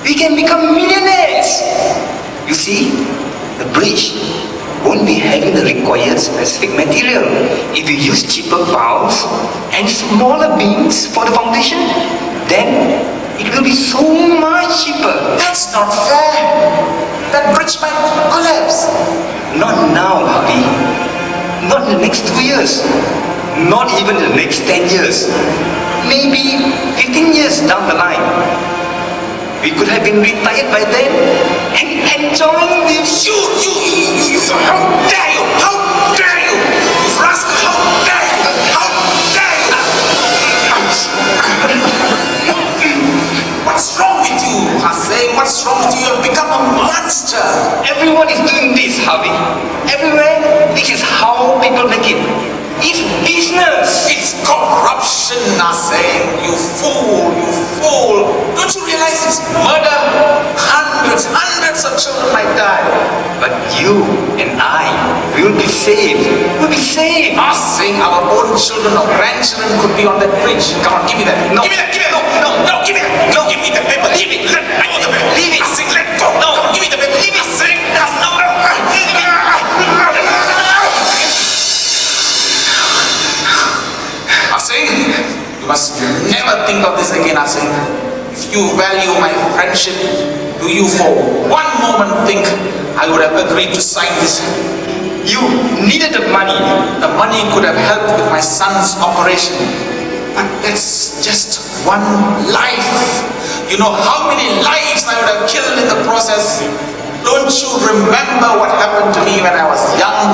We can become millionaires. You see, the bridge won't be having the required specific material. If you use cheaper piles and smaller beams for the foundation, then it will be so much cheaper. That's not fair. That bridge might collapse. Not now, Harvey. Not in the next 2 years. Not even in the next 10 years. Maybe 15 years down the line. We could have been retired by then and enjoying the... You, how dare you? How dare you? You rascal, how dare you? How dare you? What's wrong with you, Hussein? What's wrong with you? You've become a monster. Everyone is doing this, Harvey. Everywhere, this is how people make it. It's business. It's corruption, Hussein. You fool, you fool. Don't you realize it's murder? Hundreds of children might die. But you and I will be saved. We'll be saved. Hussein, our own children or grandchildren could be on that bridge. Come on, give me that. No. Give me that. No, give me that. No, give me the paper. Leave it. Let go of the paper. Leave it. Hussein, let go. No, give me the paper. Leave it. Hussein, no. Hussein, you must never think of this again, Hussein. If you value my friendship, do you for one moment think I would have agreed to sign this? You needed the money. The money could have helped with my son's operation. But that's just one life. You know how many lives I would have killed in the process? Don't you remember what happened to me when I was young?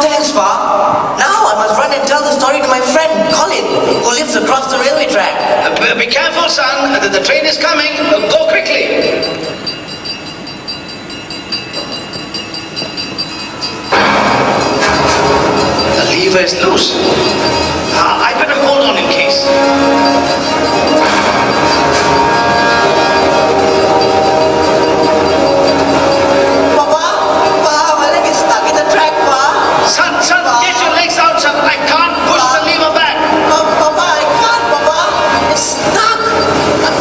Thanks, Pa. Now I must run and tell the story to my friend, Colin, who lives across the railway track. Be careful, son. The train is coming. Go quickly. The lever is loose. I better hold on in case. Son, get your legs out, son. I can't push the lever back. Papa, I can't, Papa. It's stuck.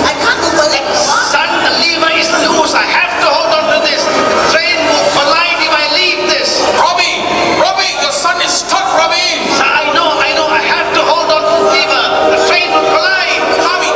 I can't move my legs. Son, the lever is loose. I have to hold on to this. The train will collide if I leave this. Robbie, your son is stuck, Robbie. Son, I know. I have to hold on to the lever. The train will collide. Harvey,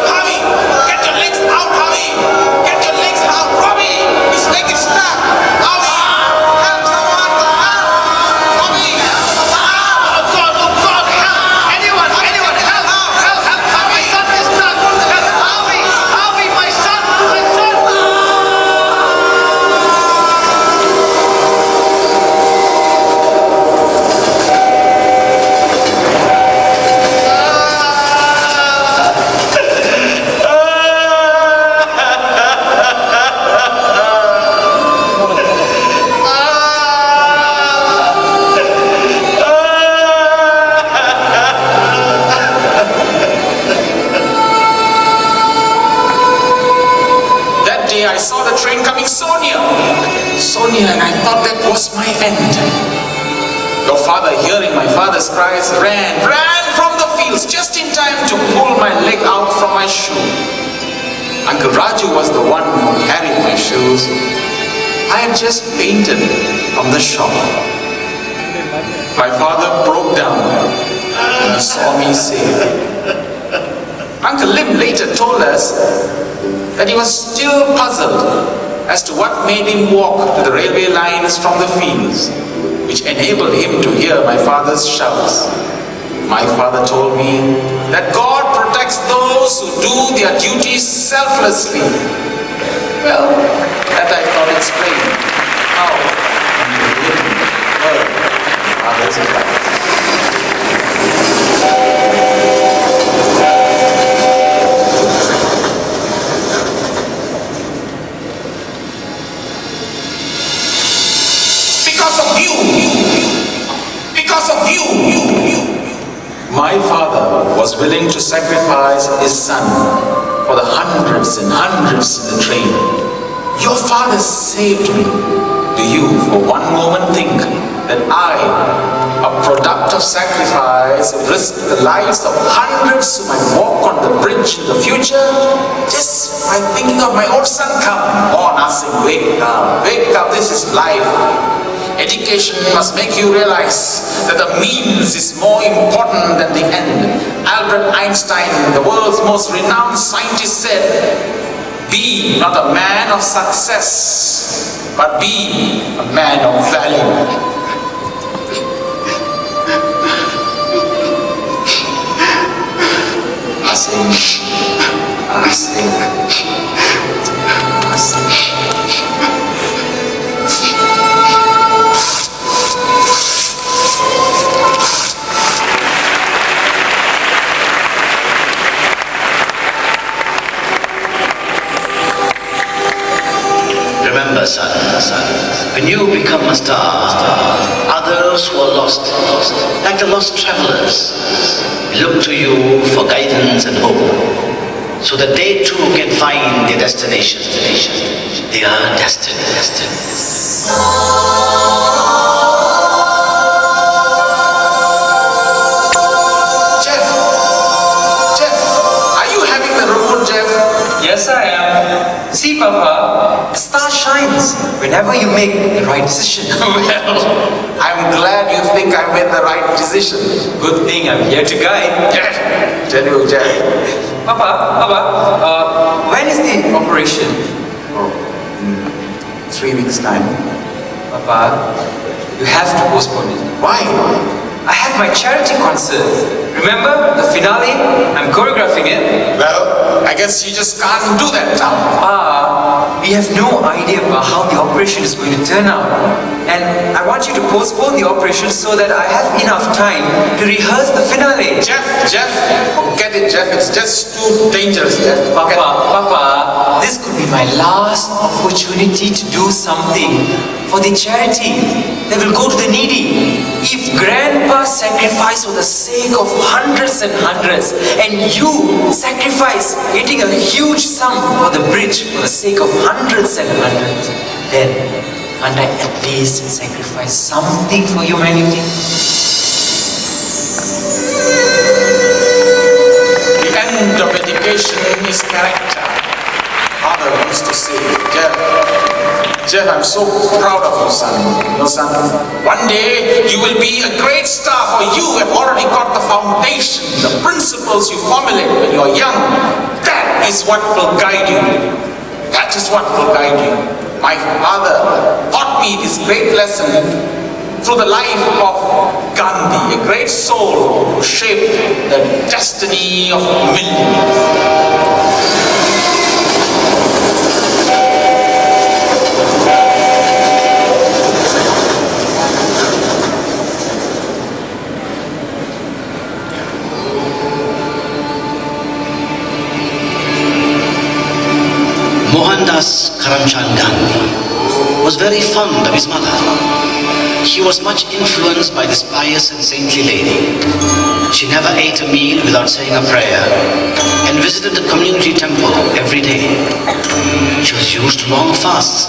father, hearing my father's cries, ran from the fields just in time to pull my leg out from my shoe. Uncle Raju was the one who carried my shoes. I had just painted from the shop. My father broke down when he saw me saved. Uncle Lim later told us that he was still puzzled as to what made him walk to the railway lines from the fields, which enabled him to hear my father's shouts. My father told me that God protects those who do their duties selflessly. Well, that I thought explained how Uncle Lim heard my father's cries. Because of you, my father was willing to sacrifice his son for the hundreds and hundreds in the train. Your father saved me. Do you for one moment think that I, a product of sacrifice, risk the lives of hundreds who might walk on the bridge in the future just by thinking of my own son? Come on, Asim, wake up, this is life. Education must make you realize that the means is more important than the end. Albert Einstein, the world's most renowned scientist, said, "Be not a man of success, but be a man of value." Asim. Remember, son, when you become a star, others who are lost, like the lost travelers, look to you for guidance and hope, so that they too can find their destination. They are destined. Jeff, are you having the remote, Jeff? Yes, I am. See, Papa, the star shines whenever you make the right decision. Well, I'm glad you think I made the right decision. Good thing I'm here to guide. Tell you, Jeff. Papa, when is the operation? 3 weeks' time. Papa, you have to postpone it. Why? I have my charity concert. Remember the finale? I'm choreographing it. Well, I guess you just can't do that now. We have no idea about how the operation is going to turn out. And I want you to postpone the operation so that I have enough time to rehearse the finale. Jeff, forget it, Jeff. It's just too dangerous, Jeff. Papa, this could be my last opportunity to do something for the charity that will go to the needy. If Grandpa sacrificed for the sake of hundreds and hundreds, and you sacrifice getting a huge sum for the bridge for the sake of hundreds and hundreds, then can't I at least sacrifice something for humanity? The end of education is character. Father used to say, Jeff, I'm so proud of you, son. You know, son, one day you will be a great star, for you have already got the foundation, the principles you formulate when you are young. That is what will guide you. That is what will guide you. My father taught me this great lesson through the life of Gandhi, a great soul who shaped the destiny of millions. Mohandas Karamchand Gandhi was very fond of his mother. He was much influenced by this pious and saintly lady. She never ate a meal without saying a prayer and visited the community temple every day. She was used to long fasts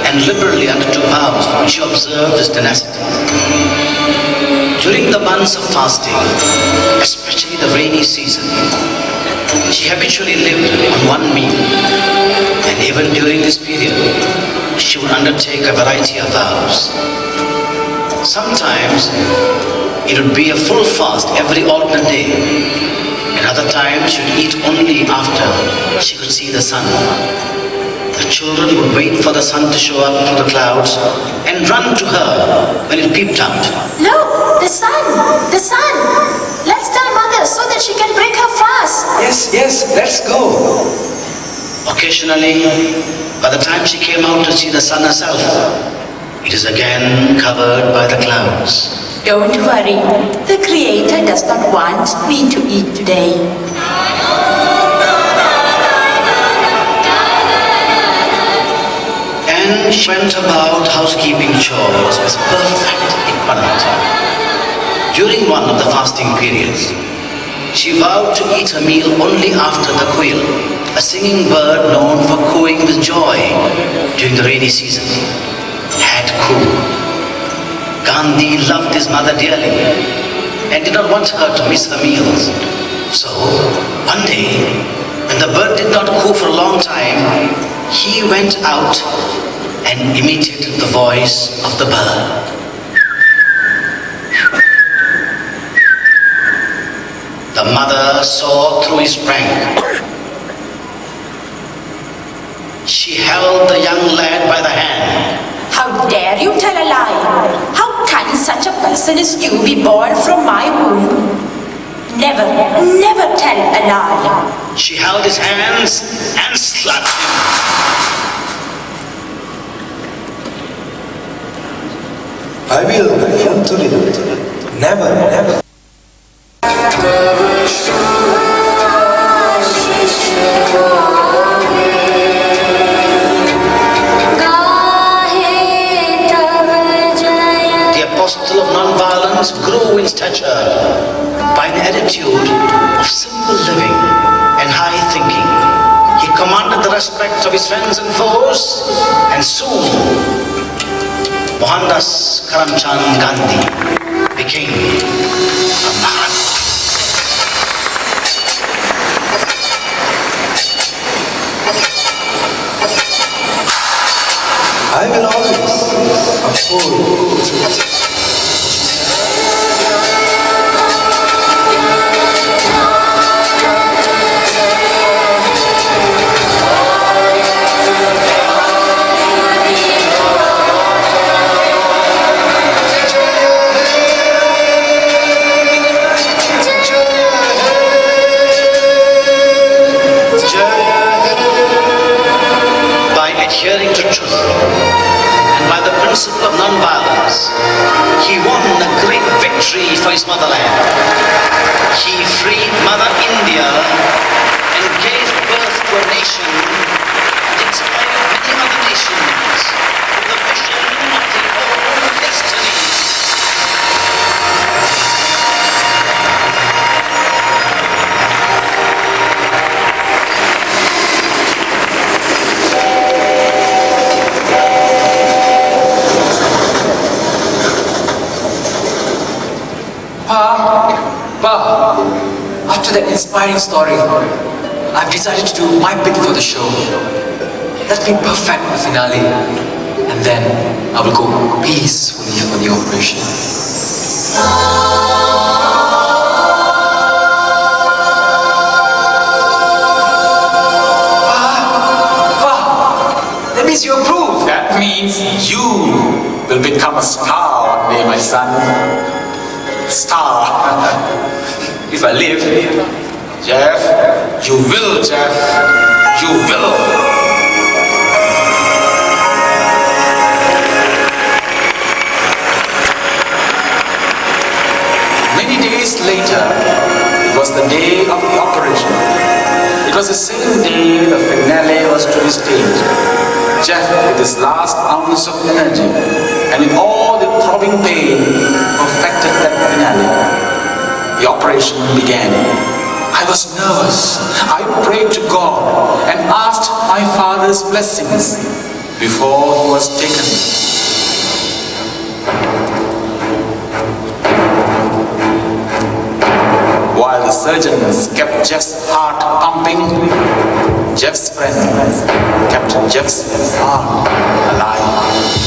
and liberally undertook vows for which she observed this tenacity. During the months of fasting, especially the rainy season, she habitually lived on one meal. And even during this period, she would undertake a variety of vows. Sometimes it would be a full fast every alternate day. At other times she would eat only after she could see the sun. The children would wait for the sun to show up through the clouds and run to her when it peeped out. Look, the sun! The sun! Let's tell mother so that she can break her fast. Yes, let's go. Occasionally, by the time she came out to see the sun herself, it is again covered by the clouds. Don't worry, the Creator does not want me to eat today. And she went about housekeeping chores with perfect equanimity. During one of the fasting periods, she vowed to eat her meal only after the quail, a singing bird known for cooing with joy during the rainy season, had cooed. Gandhi loved his mother dearly and did not want her to miss her meals. So, one day, when the bird did not coo for a long time, he went out and imitated the voice of the bird. The mother saw through his prank. She held the young lad by the hand. How dare you tell a lie? How can such a person as you be born from my womb? Never, never tell a lie. She held his hands and slapped him. I will refrain to it. Never, never. Apostle of non-violence grew in stature by an attitude of simple living and high thinking. He commanded the respect of his friends and foes, and soon Mohandas Karamchand Gandhi became a Mahatma. I will always uphold truth. Adhering to truth and by the principle of non-violence, he won a great victory for his motherland. He freed Mother India and gave birth to a nation that inspired many other nations with the vision of their own destiny. Pa, after that inspiring story, I've decided to do my bit for the show. Let me perfect the finale, and then I will go peacefully for the operation. Pa, that means you approve. That means you will become a star one day, my son. Star. If I live. Jeff, you will, Jeff. You will. Many days later, it was the day of the operation. It was the same day the finale was to be staged. Jeff, with his last ounce of energy and with all the throbbing pain, perfected that finale. The operation began. I was nervous. I prayed to God and asked my father's blessings before he was taken. the surgeons kept Jeff's heart pumping, Jeff's friend kept Jeff's heart alive.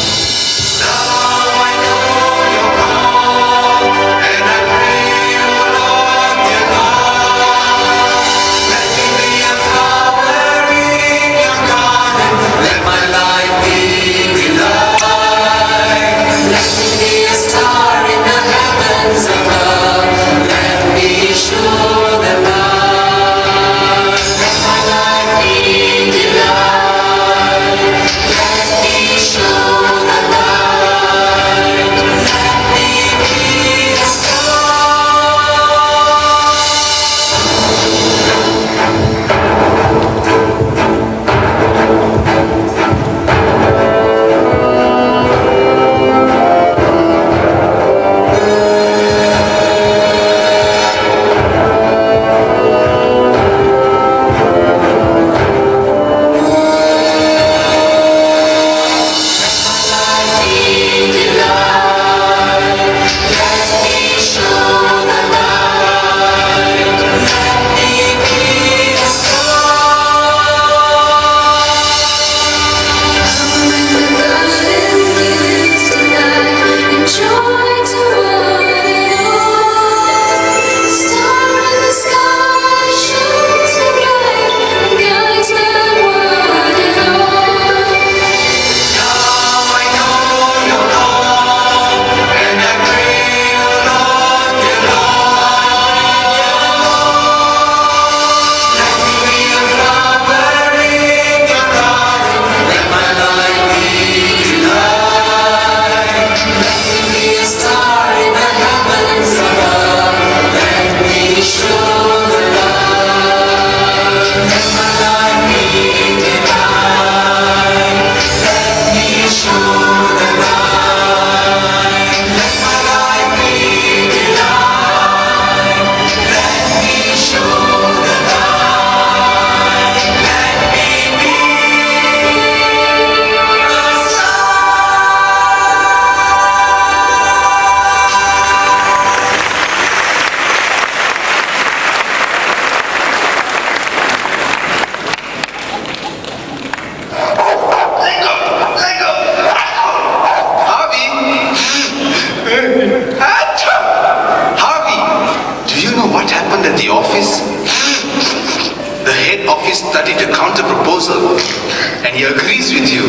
And he agrees with you.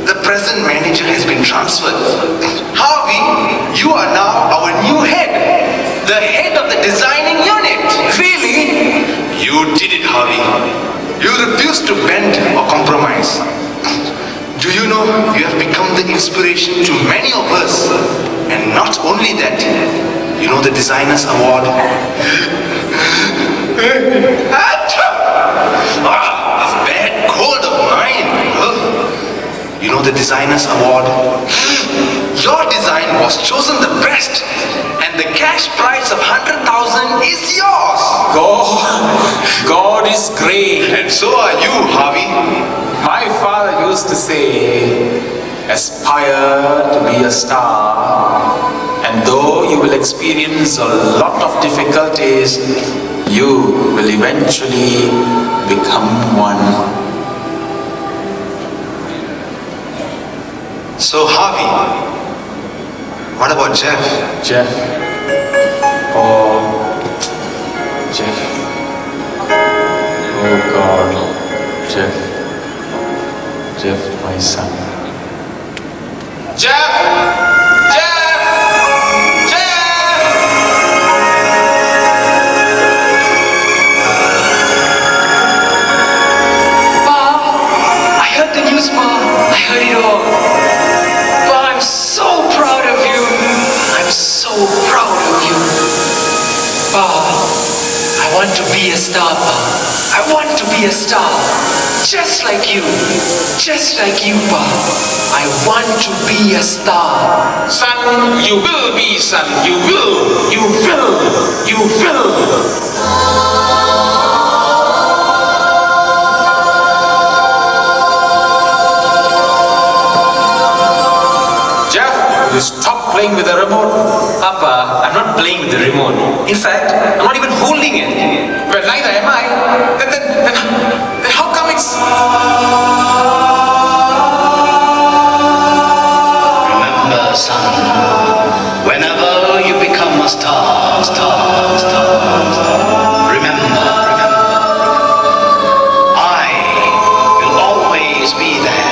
The present manager has been transferred. Harvey, you are now our new head. The head of the designing unit. Really? You did it, Harvey. You refused to bend or compromise. Do you know you have become the inspiration to many of us? And not only that, you know the Designers Award? This bad cold of mine. You know the Designers Award? Your design was chosen the best, and the cash prize of 100,000 is yours. God is great. And so are you, Harvey. My father used to say, aspire to be a star, and though you will experience a lot of difficulties, you will eventually become one. So Harvey, what about Jeff? Jeff. Oh, Jeff. Oh God, Jeff. Jeff, my son. Jeff! Jeff! Jeff! Pa, I heard the news, Pa. I heard it all. Pa, I'm so proud of you. I'm so proud of you. Pa, I want to be a star, Pa. I want to be a star. Just like you. Just like you, Pa. I want to be a star. Son, you will be, son. You will. You will. You will. Jeff, you stop playing with the remote. Papa, I'm not playing with the remote. In fact, I'm not even holding it. Well, neither am I. Then how come it's... Remember, son, whenever you become a star, remember, I will always be there.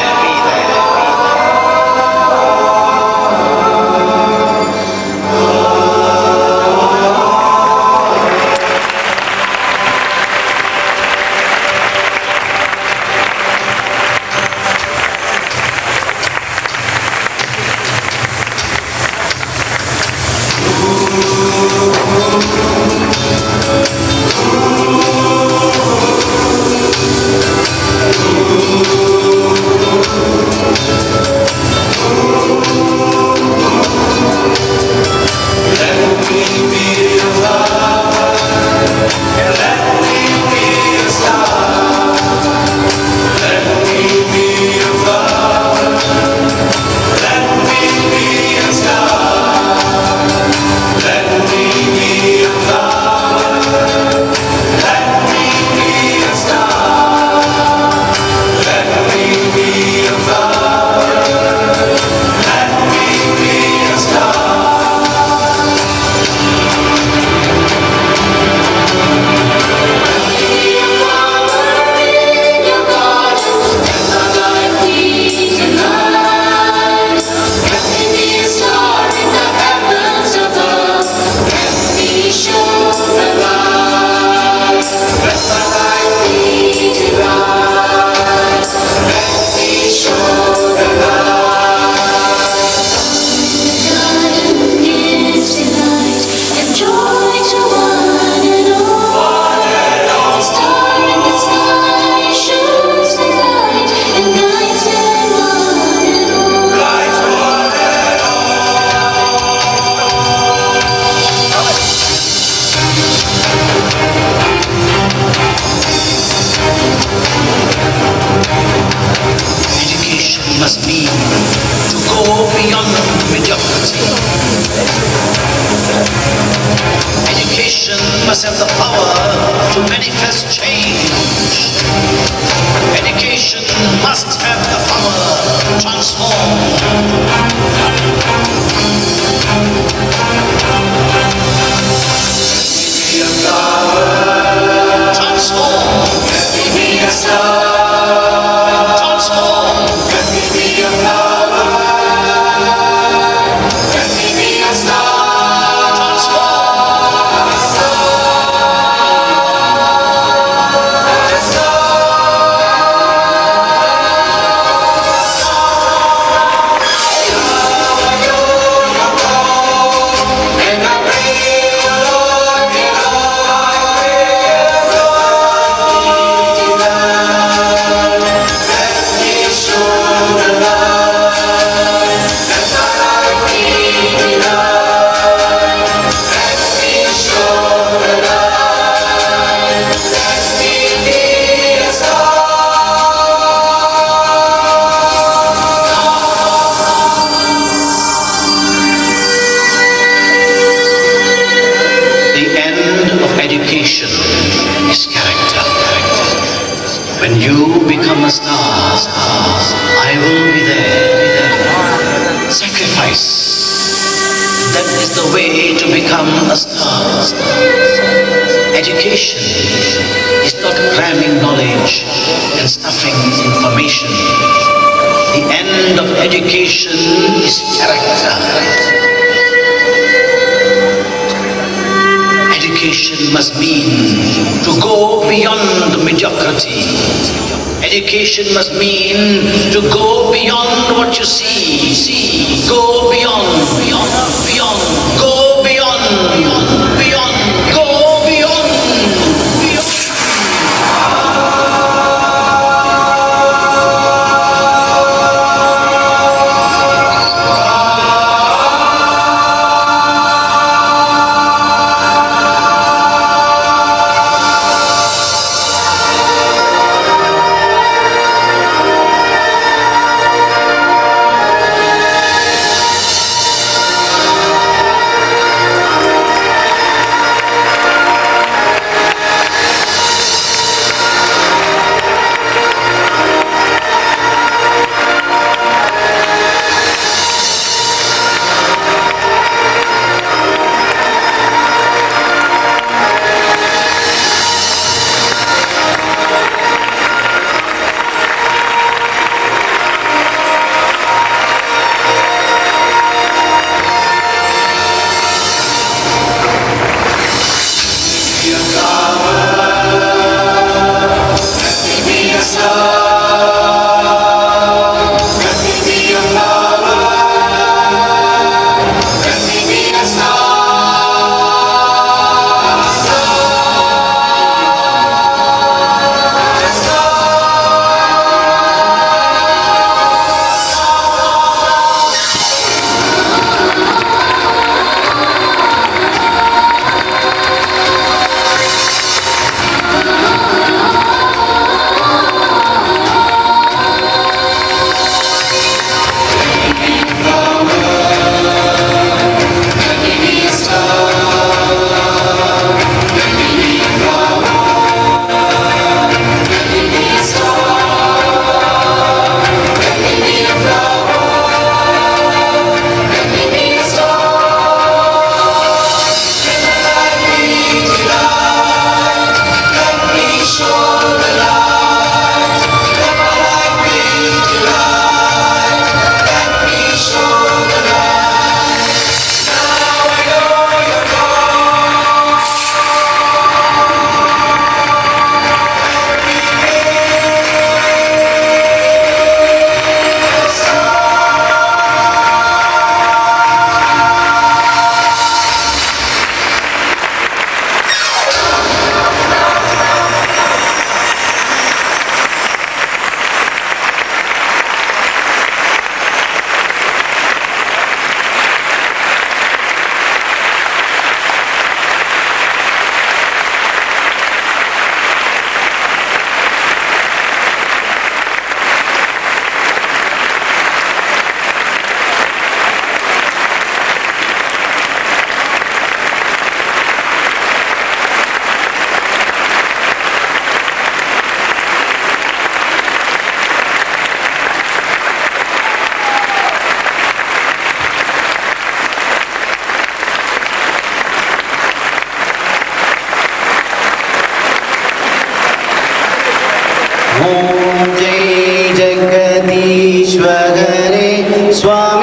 Must be to go beyond mediocrity. Education must have the power to manifest change. Education must have the power to transform. Be a flower. Transform. Let me be a star. Transform. Let me be a flower. Let me be a star. Transform. A star. A star. And I pray, oh Lord, I pray, Lord, let me show the love that I need tonight. Let me show the light. Let me be a star. The end of education is character. When you become a star, I will be there. Sacrifice. That is the way to become a star. Education is not cramming knowledge and stuffing information. The end of education is character. Education must mean to go beyond mediocrity. Education must mean to go beyond what you see. Go beyond, go beyond, go beyond.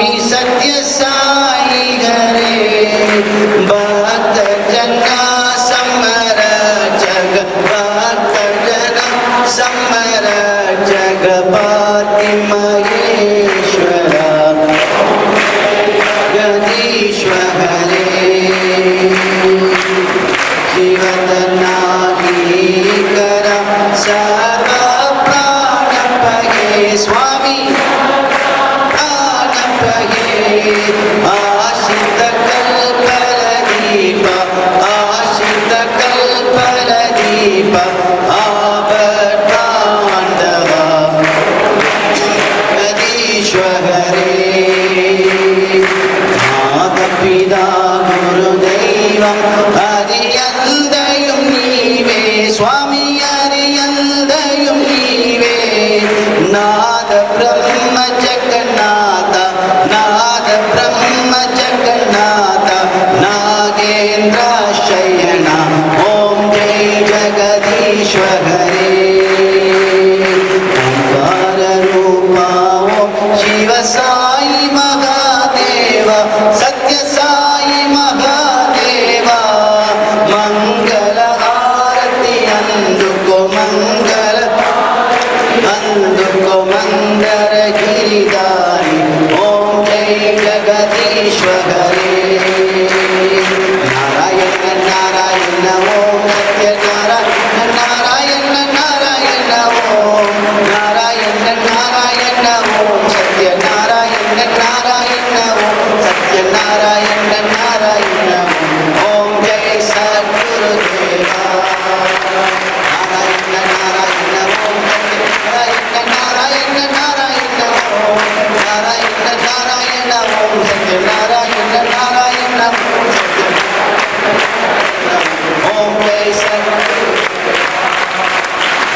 Swami Satya Sai Hare Bhakta Jana Samara Bhakta Jana Samara Jagapati Maheshwara Gadishwara Jivatana Hikara Sarva Pranapage Swami Pranapage Ashita Kalpaladeepa Ashita Kalpaladeepa Abhatandava Gadishware Madapida Gurudeva Adiyandayum Nive Swami Adiyandayum Nive Nada Brahma Jagannatha Nada Brahma Jagannatha Nagendra Shayana Om Jai Jagadishware Omkara Rupa Om Shiva Sai Mahadeva Satya Sai Mahadeva Mangala Arati Anduko Mangala Anduko Mandara Giridhari Om Jai Jagadishware Narayana Narayana Om Natya Narayana Narayana Narayana Om Narayana Narayana Om Satya Narayana Narayana Om Satya Narayana Narayana Om Jai Sadgurudeva Narayana Narayana Om Satya Narayana Narayana Om Narayana Narayana Om Satya Narayana Narayana Om Jai Sadgurudeva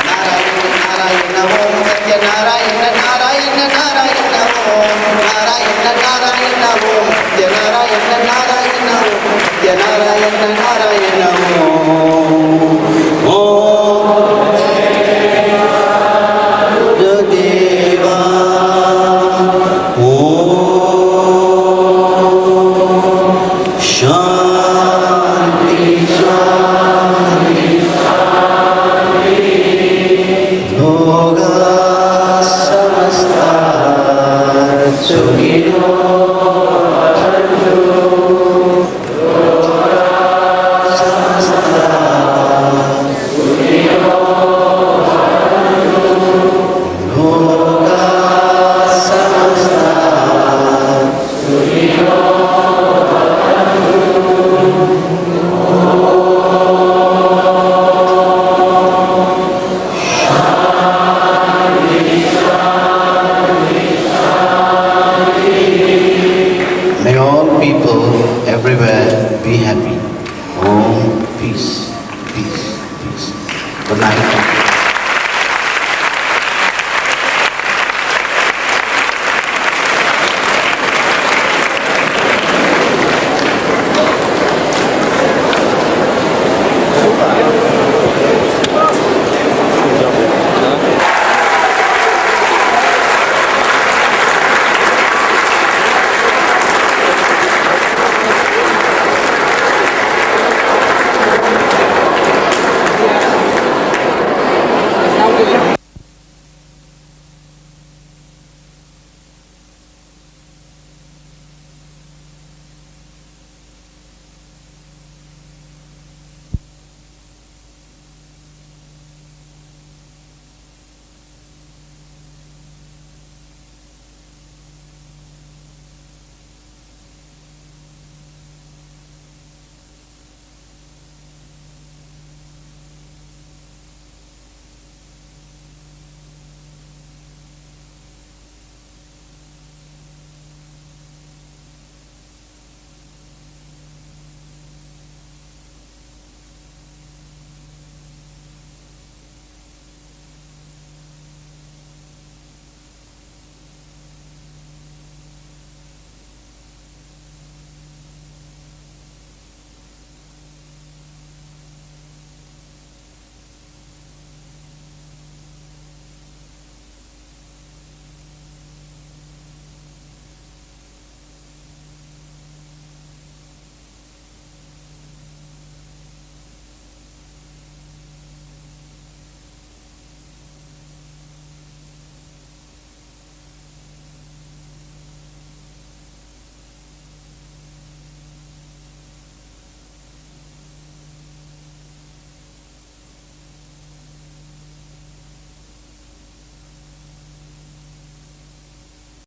Narayana Om Satya Narayana Narayana Narayana Om Narayana Narayana Om Satya Narayana Narayana Om Satya Narayana Narayana Om Gurudeva Om Shanti Shanti Loka Samasta Sukhino May all people everywhere be happy. Om, peace, peace, peace. Good night.